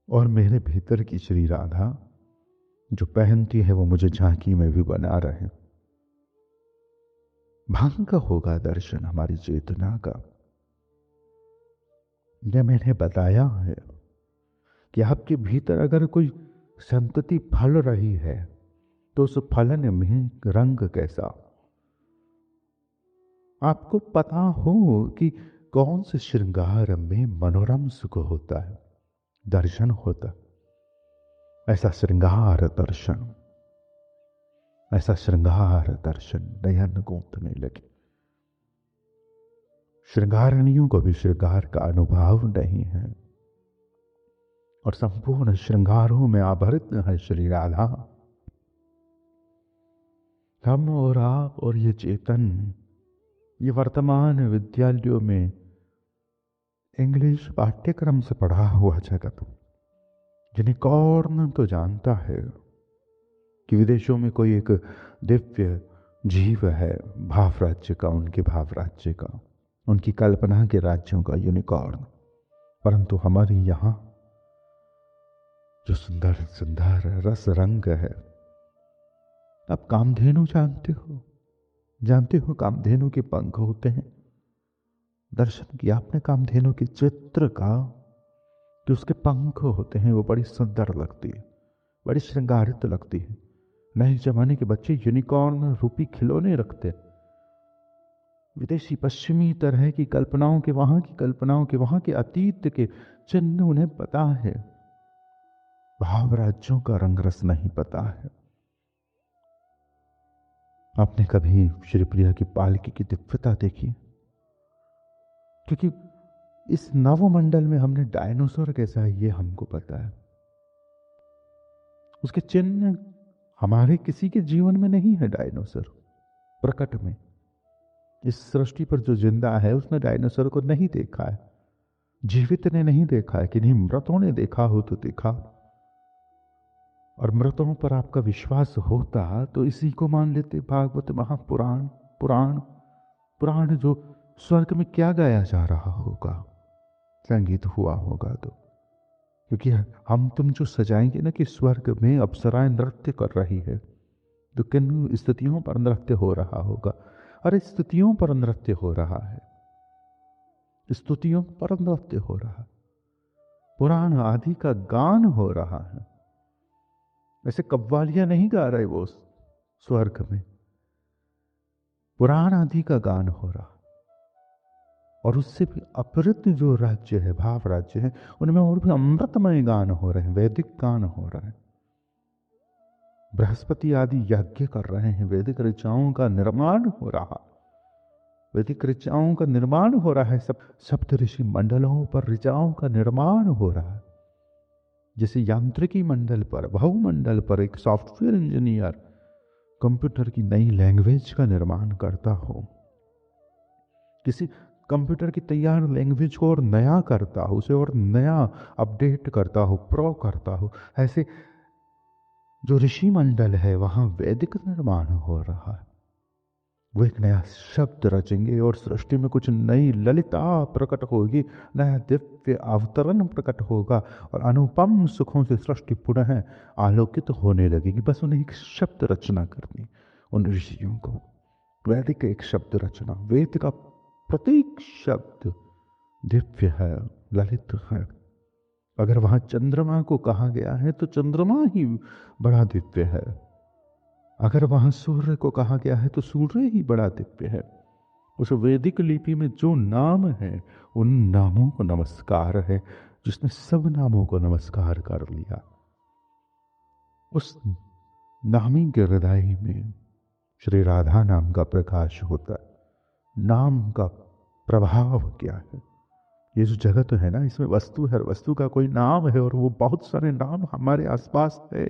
और मेरे भीतर की श्री राधा जो पहनती है वो मुझे झांकी में भी बना रहे। भंग होगा दर्शन हमारी चेतना का। यह मैंने बताया है कि आपके भीतर अगर कोई संतति फल रही है तो उस फलन में रंग कैसा, आपको पता हो कि कौन से श्रृंगार में मनोरम सुख होता है, दर्शन होता, ऐसा श्रृंगार दर्शन, ऐसा श्रृंगार दर्शन नयन गूंथने लगे। श्रृंगारिणियों को भी श्रृंगार का अनुभव नहीं है, और संपूर्ण श्रृंगारों में आभरित है श्री राधा। हम और आप और ये चेतन, ये वर्तमान विद्यालयों में इंग्लिश पाठ्यक्रम से पढ़ा हुआ जगत, यूनिकॉर्न तो जानता है कि विदेशों में कोई एक दिव्य जीव है, भाव राज्य का, उनके भाव राज्य का, उनकी कल्पना के राज्यों का यूनिकॉर्न। परंतु हमारे यहां जो सुंदर सुंदर रस रंग है। आप कामधेनु जानते हो? जानते हो कामधेनु के पंख होते हैं? दर्शन किया आपने कामधेनु के चित्र का, कि उसके पंख होते हैं, वो बड़ी सुंदर लगती है, बड़ी श्रृंगारित लगती है। नए जमाने के बच्चे यूनिकॉर्न रूपी खिलौने रखते, विदेशी पश्चिमी तरह की कल्पनाओं के, वहां की कल्पनाओं के, वहां के अतीत के चिन्ह उन्हें पता है, भाव राज्यों का रंग रस नहीं पता है। आपने कभी श्री प्रिया की पालकी की दिव्यता देखी? क्योंकि इस नवमंडल में हमने डायनासोर कैसा है ये हमको पता है, उसके चिन्ह हमारे किसी के जीवन में नहीं है। डायनासोर प्रकट में इस सृष्टि पर जो जिंदा है उसने डायनासोर को नहीं देखा है, जीवित ने नहीं देखा है, कि नहीं मृतों ने देखा हो तो देखा। और मृतों पर आपका विश्वास होता तो इसी को मान लेते। भागवत महापुराण, पुराण पुराण जो स्वर्ग में क्या गाया जा रहा होगा, संगीत हुआ होगा तो, क्योंकि हम तुम जो सजाएंगे ना कि स्वर्ग में अप्सराएं नृत्य कर रही है, तो किन स्थितियों पर नृत्य हो रहा होगा? अरे स्तुतियों पर नृत्य हो रहा है, स्तुतियों पर नृत्य हो रहा है, पुराण आदि का गान हो रहा है। ऐसे कव्वालियां नहीं गा रहे वो स्वर्ग में, पुराण आदि का गान हो रहा। और उससे भी अपरित जो राज्य है, भाव राज्य है, उनमें और भी अमृतमय गान हो रहे हैं, वैदिक गान हो रहे हैं। बृहस्पति आदि यज्ञ कर रहे हैं, वैदिक ऋचाओं का निर्माण हो रहा, वैदिक ऋचाओं का निर्माण हो रहा है। सब सप्त ऋषि मंडलों पर ऋचाओं का निर्माण हो रहा है। जैसे यांत्रिकी मंडल पर, बहुमंडल पर एक सॉफ्टवेयर इंजीनियर कंप्यूटर की नई लैंग्वेज का निर्माण करता हो, किसी कंप्यूटर की तैयार लैंग्वेज को और नया करता हो, उसे और नया अपडेट करता हो, प्रो करता हो, ऐसे जो ऋषि मंडल है वहां वैदिक निर्माण हो रहा है। वो एक नया शब्द रचेंगे और सृष्टि में कुछ नई ललिता प्रकट होगी, नया दिव्य अवतरण प्रकट होगा, और अनुपम सुखों से सृष्टि पुनः आलोकित होने लगेगी। बस उन्हें एक शब्द रचना करनी, उन ऋषियों को वैदिक एक शब्द रचना। वेद का प्रत्येक शब्द दिव्य है, ललित है। अगर वहां चंद्रमा को कहा गया है तो चंद्रमा ही बड़ा दिव्य है, अगर वहां सूर्य को कहा गया है तो सूर्य ही बड़ा दिव्य है। उस वैदिक लिपि में जो नाम है उन नामों को नमस्कार है, जिसने सब नामों को नमस्कार कर लिया। उस नामी के हृदय में श्री राधा नाम का प्रकाश होता है। नाम का प्रभाव क्या है? ये जो जगत है ना, इसमें वस्तु है, वस्तु का कोई नाम है, और वो बहुत सारे नाम हमारे आसपास है।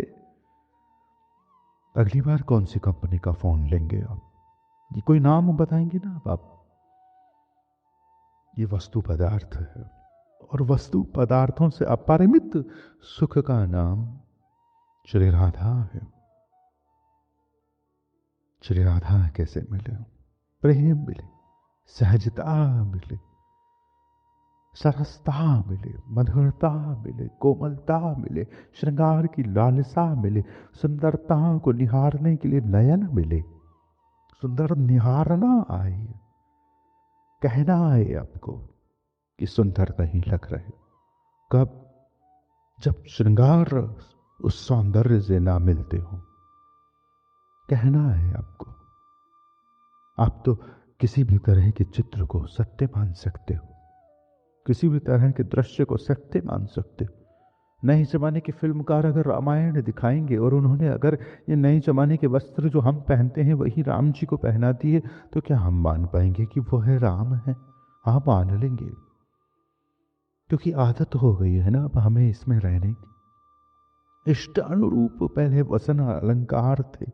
अगली बार कौन सी कंपनी का फोन लेंगे आप, ये कोई नाम बताएंगे ना आप? ये वस्तु पदार्थ है, और वस्तु पदार्थों से अपरिमित सुख का नाम श्री राधा है। श्री राधा कैसे मिले? प्रेम मिले, सहजता मिले, सरसता मिले, मधुरता मिले, कोमलता मिले, श्रृंगार की लालसा मिले, सुंदरता को निहारने के लिए नयन मिले, सुंदर निहारना आए, कहना आए आपको कि सुंदर नहीं लग रहे। कब? जब श्रृंगार उस सौंदर्य से ना मिलते हो, कहना है आपको। आप तो किसी भी तरह के चित्र को सत्य मान सकते हो, किसी भी तरह के दृश्य को सत्य मान सकते हो। नए जमाने के फिल्मकार अगर रामायण दिखाएंगे और उन्होंने अगर ये नए जमाने के वस्त्र जो हम पहनते हैं वही राम जी को पहना दिए, तो क्या हम मान पाएंगे कि वो है राम है? आप मान लेंगे, क्योंकि आदत हो गई है ना अब हमें इसमें रहने की। इष्ट अनुरूप पहले वसन अलंकार थे,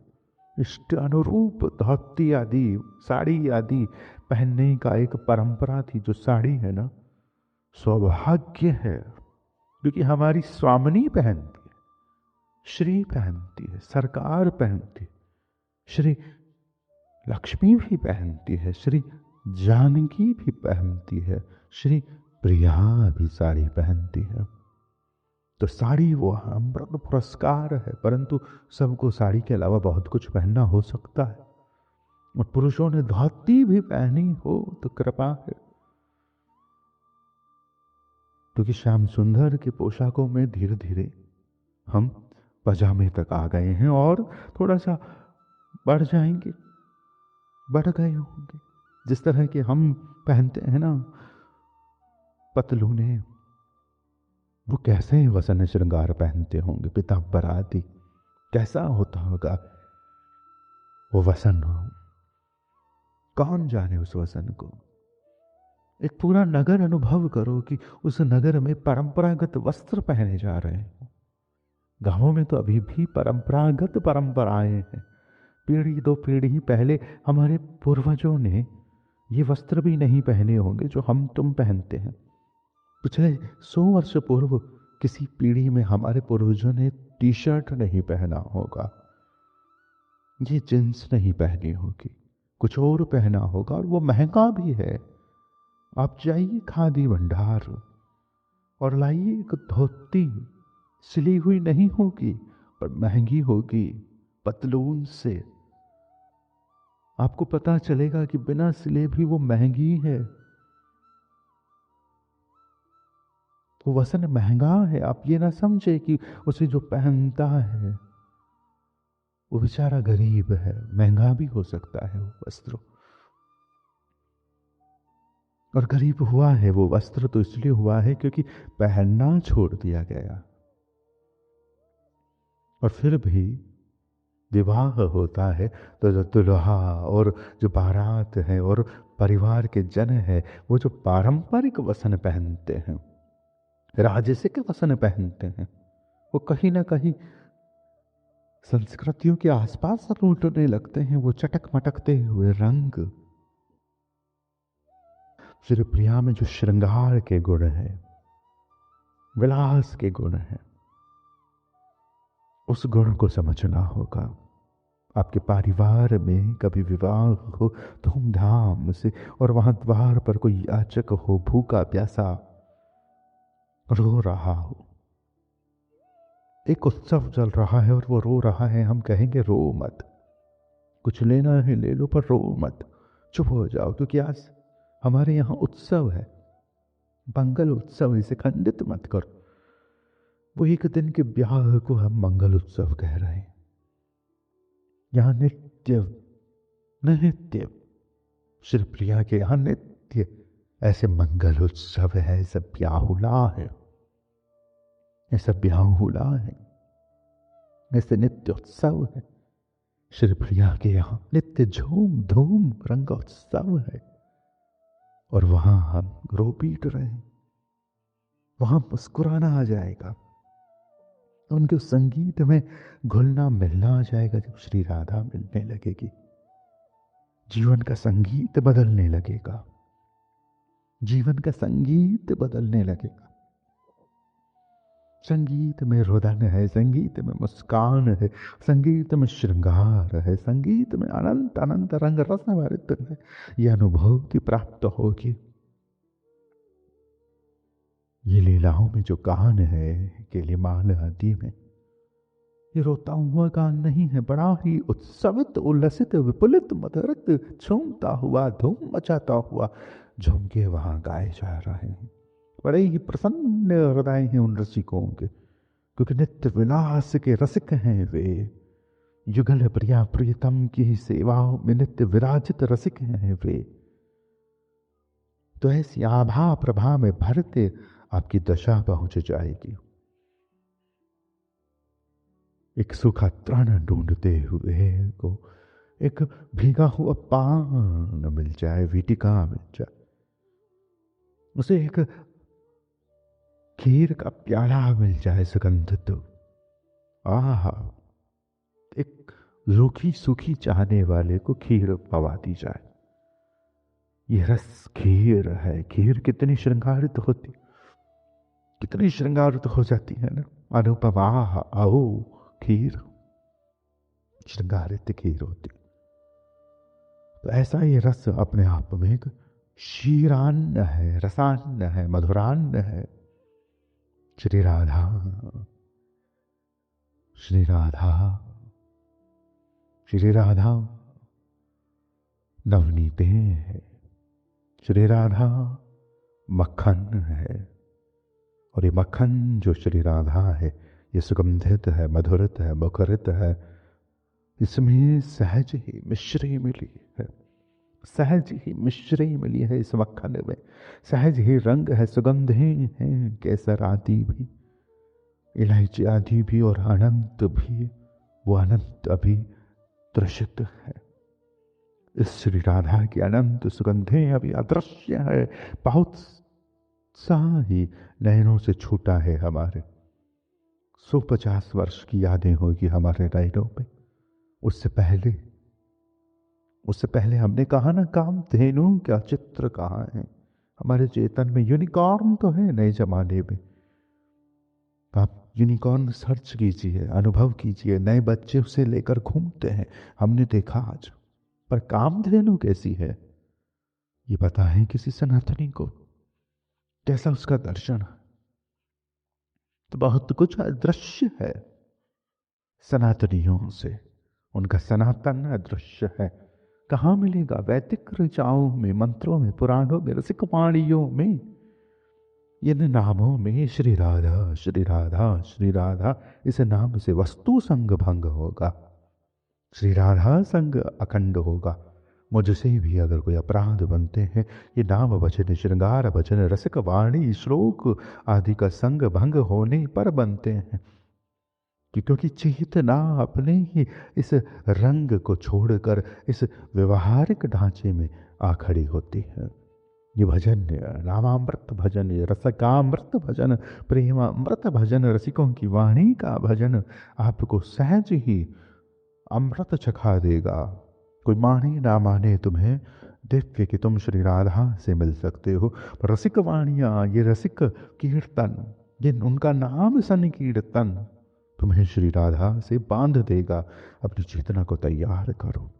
इष्ट अनुरूप धोती आदि, साड़ी आदि पहनने का एक परंपरा थी। जो साड़ी है ना, सौभाग्य है, क्योंकि हमारी स्वामिनी पहनती है, श्री पहनती है, सरकार पहनती है, श्री लक्ष्मी भी पहनती है, श्री जानकी भी पहनती है, श्री प्रिया भी साड़ी पहनती है। तो साड़ी वो अमृत पुरस्कार है, परंतु सबको साड़ी के अलावा बहुत कुछ पहनना हो सकता है। और पुरुषों ने धोती भी पहनी हो तो कृपा है, क्योंकि श्याम सुंदर के पोशाकों में धीरे धीरे हम पजामे तक आ गए हैं और थोड़ा सा बढ़ जाएंगे, बढ़ गए होंगे। जिस तरह के हम पहनते हैं ना पतलूने, वो कैसे वसन श्रृंगार पहनते होंगे, पीतांबर आदि, कैसा होता होगा वो वसन। कौन जाने उस वसन को। एक पूरा नगर अनुभव करो कि उस नगर में परंपरागत वस्त्र पहने जा रहे हैं। गांवों में तो अभी भी परंपरागत परंपराएं हैं। पीढ़ी दो पीढ़ी पहले हमारे पूर्वजों ने ये वस्त्र भी नहीं पहने होंगे जो हम तुम पहनते हैं। पिछले 100 वर्ष पूर्व किसी पीढ़ी में हमारे पूर्वजों ने टी शर्ट नहीं पहना होगा, ये जींस नहीं पहनी होगी, कुछ और पहना होगा, और वो महंगा भी है। आप जाइए खादी भंडार और लाइए एक धोती, सिली हुई नहीं होगी पर महंगी होगी, पतलून से। आपको पता चलेगा कि बिना सिले भी वो महंगी है, वो वसन महंगा है। आप ये ना समझे कि उसे जो पहनता है वो बेचारा गरीब है, महंगा भी हो सकता है वो वस्त्र। और गरीब हुआ है वो वस्त्र तो इसलिए हुआ है क्योंकि पहनना छोड़ दिया गया। और फिर भी विवाह होता है तो जो दुल्हा और जो बारात है और परिवार के जन है, वो जो पारंपरिक वसन पहनते हैं, राजसिक वसन पहनते हैं, वो कहीं ना कहीं संस्कृतियों के आसपास लूटने लगते हैं। वो चटक मटकते हुए रंग, श्री प्रिया में जो श्रृंगार के गुण है, विलास के गुण है, उस गुण को समझना होगा। आपके परिवार में कभी विवाह हो धूमधाम से, और वहां द्वार पर कोई याचक हो, भूखा प्यासा रो रहा हो, एक उत्सव चल रहा है और वो रो रहा है, हम कहेंगे रो मत, कुछ लेना है ले लो पर रो मत, चुप हो जाओ, क्योंकि आज हमारे यहाँ उत्सव है, मंगल उत्सव, इसे खंडित मत करो। वो एक दिन के ब्याह को हम मंगल उत्सव कह रहे हैं। यहां नित्य नित्य श्री प्रिया के यहां नित्य ऐसे मंगल उत्सव है, ऐसा ब्याहुला है, ऐसा ब्याहुला है, ऐसे नित्य उत्सव है। श्री प्रिया के यहां नित्य झूम धूम रंगोत्सव है। और वहां हम रो पीट रहे हैं, वहां मुस्कुराना आ जाएगा, उनके संगीत में घुलना मिलना आ जाएगा। जब श्री राधा मिलने लगेगी, जीवन का संगीत बदलने लगेगा, जीवन का संगीत बदलने लगेगा। संगीत में रुदन है, संगीत में मुस्कान है, संगीत में श्रृंगार है, संगीत में अनंत अनंत रंग रस भरित है। यह अनुभूति प्राप्त होगी। ये लीलाओं में जो गान है, केलीमाल आदि में, ये रोता हुआ गान नहीं है, बड़ा ही उत्सवित उल्लसित विपुलित मधुरित झूमता हुआ, धूम मचाता हुआ झूम के वहां गाए जा रहे हैं। बड़े ही प्रसन्न हृदय हैं उन रसिकों के, क्योंकि नित्य विलास के रसिक हैं वे। युगल प्रिया प्रियतम की सेवाओं में नित्य विराजित रसिक हैं वे। तो ऐसी आभा प्रभा में भरते आपकी दशा पहुंच जाएगी। एक सूखा तृण ढूंढते हुए को एक भीगा हुआ पान मिल जाए, वीटिका मिल जाए, उसे एक खीर का प्याला मिल जाए सुगंधित, आहा, एक रूखी सूखी चाहने वाले को खीर पवा दी जाए। ये रस खीर है। खीर कितनी श्रृंगारित होती, कितनी श्रृंगारित हो जाती है ना। अनुपमा आओ खीर, श्रृंगारित खीर होती। तो ऐसा ये रस अपने आप में एक शीरान्न है, रसान्न है, मधुरान्न है। श्री राधा, श्री राधा, श्री राधा नवनीते है। श्री राधा मक्खन है। और ये मक्खन जो श्री राधा है, ये सुगंधित है, मधुरित है, मुखरित है। इसमें सहज ही मिश्री मिली है, सहज ही मिश्री मिली है इस मक्खन में। सहज ही रंग है, सुगंध ही है, केसर आदि भी, इलायची आदि भी, और अनंत भी। वो अनंत अभी दृश्यत है। इस श्री राधा की अनंत सुगंधें अभी अदृश्य है। बहुत सा ही नयनों से छूटा है हमारे। 150 वर्ष की यादें होगी हमारे नयनों पे। उससे पहले हमने कहा ना, कामधेनु क्या चित्र कहाँ है हमारे चेतन में। यूनिकॉर्न तो है नए जमाने में। आप यूनिकॉर्न सर्च कीजिए, अनुभव कीजिए। नए बच्चे उसे लेकर घूमते हैं, हमने देखा आज। पर कामधेनु कैसी है ये पता है किसी सनातनी को? कैसा उसका दर्शन? तो बहुत कुछ अदृश्य है सनातनियों से। उनका सनातन अदृश्य है। कहाँ मिलेगा? वैदिक ऋचाओं में, मंत्रों में, पुराणों में, रसिक वाणियों में, इन नामों में श्री राधा, श्री राधा, श्री राधा। इस नाम से वस्तु संग भंग होगा, श्री राधा संग अखंड होगा। मुझसे भी अगर कोई अपराध बनते हैं, ये नाम वचन, श्रृंगार वचन, रसिक वाणी, श्लोक आदि का संग भंग होने पर बनते हैं। क्योंकि चेतना अपने ही इस रंग को छोड़कर इस व्यवहारिक ढांचे में आ खड़ी होती है। ये भजन, नामामृत भजन, ये रसकामृत भजन, प्रेमामृत भजन, रसिकों की वाणी का भजन आपको सहज ही अमृत चखा देगा। कोई माने ना माने तुम्हें दिव्य कि तुम श्री राधा से मिल सकते हो। रसिक वाणियाँ, ये रसिक कीर्तन, ये उनका नाम संकीर्तन तुम्हें श्री राधा से बांध देगा। अपनी चेतना को तैयार करो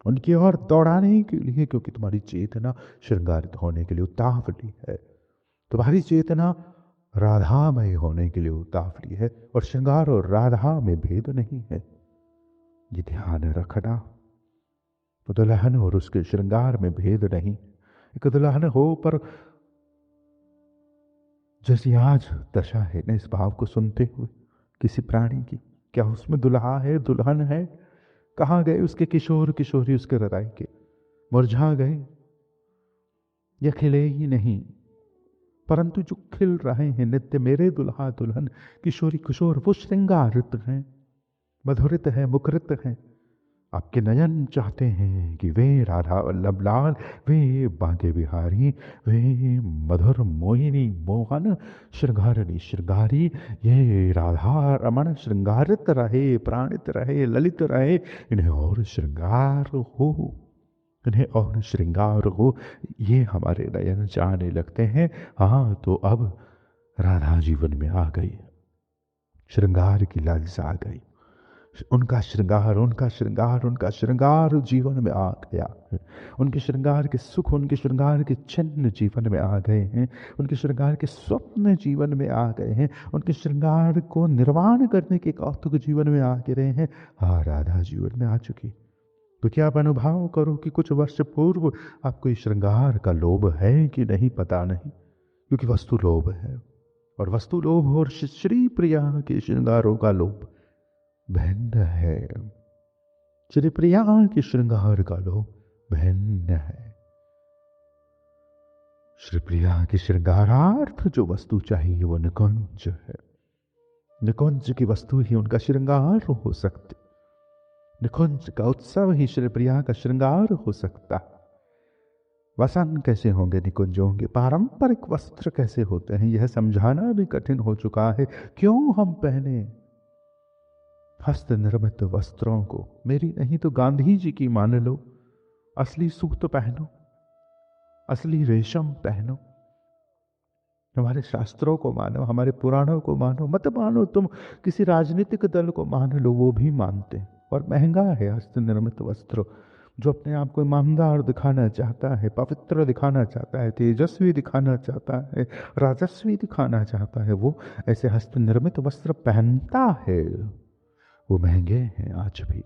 उनकी ओर दौड़ाने के लिए, क्योंकि तुम्हारी चेतना श्रृंगारित होने के लिए उतावली है। तुम्हारी चेतना राधामय होने के लिए उतावली है। और श्रृंगार और राधा में भेद नहीं है, ये ध्यान रखना। तो दुल्हन और उसके श्रृंगार में भेद नहीं। एक दुल्हन हो, पर जैसी आज दशा है ना इस भाव को सुनते हुए किसी प्राणी की, क्या उसमें दुल्हा है, दुल्हन है? कहाँ गए उसके किशोर किशोरी, उसके हृदय के? मुरझा गए या खिले ही नहीं? परंतु जो खिल रहे हैं नित्य, मेरे दुल्हा दुल्हन, किशोरी किशोर, वो श्रृंगारित हैं, मधुरित है, मुखरित है। आपके नयन चाहते हैं कि वे राधा वल्लभ लाल, वे बांके बिहारी, वे मधुर मोहिनी मोहन, श्रृंगारिणी श्रृंगारी, ये राधा रमण श्रृंगारित रहे, प्राणित रहे, ललित रहे। इन्हें और श्रृंगार हो, इन्हें और श्रृंगार हो, ये हमारे नयन चाहने लगते हैं। हाँ, तो अब राधा जीवन में आ गई, श्रृंगार की लालसा आ गई। उनका श्रृंगार, उनका श्रृंगार, उनका श्रृंगार जीवन में आ गया है। उनके श्रृंगार के सुख, उनके श्रृंगार के चिन्ह जीवन में आ गए हैं। उनके श्रृंगार के स्वप्न जीवन में आ गए हैं। उनके श्रृंगार को निर्माण करने के कौतुक जीवन में आ रहे हैं। हाँ, राधा जीवन में आ चुकी। तो क्या आप अनुभव करो कि कुछ वर्ष पूर्व आपको इस श्रृंगार का लोभ है कि नहीं, पता नहीं, क्योंकि वस्तु लोभ है। और वस्तु लोभ और श्री प्रिया के श्रृंगारों का लोभ भिन्न है। श्री प्रिया के श्रृंगार का लोभ भिन्न है। श्री प्रिया के श्रृंगारार्थ जो वस्तु चाहिए वो निकुंज है। निकुंज की वस्तु ही उनका श्रृंगार हो सकती। निकुंज का उत्सव ही श्री प्रिया का श्रृंगार हो सकता। वसन कैसे होंगे, निकुंज होंगे, पारंपरिक वस्त्र कैसे होते हैं, यह समझाना भी कठिन हो चुका है। क्यों हम पहने हस्त निर्मित वस्त्रों को? मेरी नहीं तो गांधी जी की मान लो। असली सूत पहनो, असली रेशम पहनो। हमारे शास्त्रों को मानो, हमारे पुराणों को मानो, मत मानो तुम किसी राजनीतिक दल को मान लो, वो भी मानते हैं। और महंगा है हस्त निर्मित वस्त्र। जो अपने आप को ईमानदार दिखाना चाहता है, पवित्र दिखाना चाहता है, तेजस्वी दिखाना चाहता है, राजस्वी दिखाना चाहता है, वो ऐसे हस्त निर्मित वस्त्र पहनता है। वो महंगे हैं आज भी,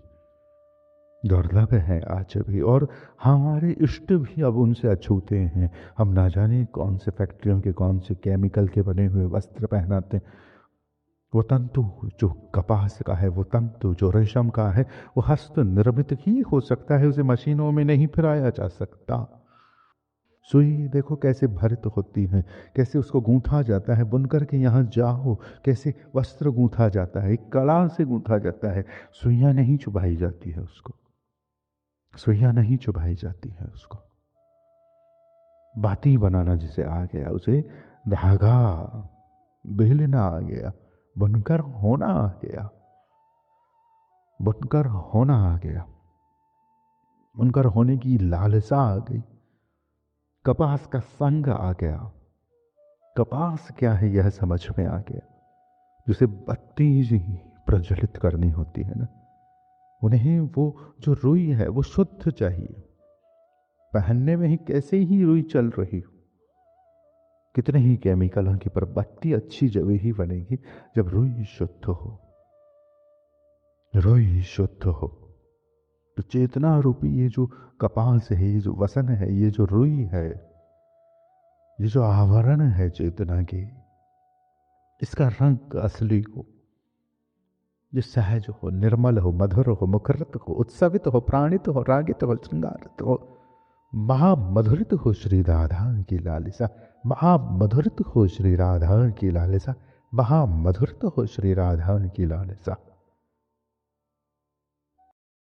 दुर्लभ है आज भी, और हमारे इष्ट भी अब उनसे अछूते हैं। हम ना जाने कौन से फैक्ट्रियों के कौन से केमिकल के बने हुए वस्त्र पहनाते हैं। वो तंतु जो कपास का है, वो तंतु जो रेशम का है, वो हस्त निर्मित ही हो सकता है, उसे मशीनों में नहीं फिराया जा सकता। सुई देखो कैसे भरित होती है, कैसे उसको गूंथा जाता है, बुनकर के यहाँ जाओ कैसे वस्त्र गूंथा जाता है, एक कला से गूंथा जाता है। सुइयां नहीं चुभाई जाती है उसको, सुइयां नहीं चुभाई जाती है उसको। बाती बनाना जिसे आ गया, उसे धागा बेलना आ गया, बुनकर होना आ गया, बुनकर होना आ गया, बुनकर होने की लालसा आ गई। कपास का संग आ गया, कपास क्या है यह समझ में आ गया। जिसे बत्ती ही प्रज्वलित करनी होती है ना, उन्हें वो जो रुई है वो शुद्ध चाहिए। पहनने में ही कैसे ही रुई चल रही हो, कितने ही केमिकल की, पर बत्ती अच्छी जब ही बनेगी जब रुई शुद्ध हो, रुई शुद्ध हो। तो चेतना रूपी ये जो कपास है, ये जो वसन है, ये जो रुई है, ये जो आवरण है चेतना के, इसका रंग असली हो, जो सहज हो, निर्मल हो, मधुर हो, मुखरित हो, उत्सवित हो, प्राणित हो, रागित हो, श्रृंगारित हो, महामधुरित हो श्री राधा की लालिसा, महामधुरित हो श्री राधा की लालिसा, महामधुरित हो श्री राधा की लालिसा।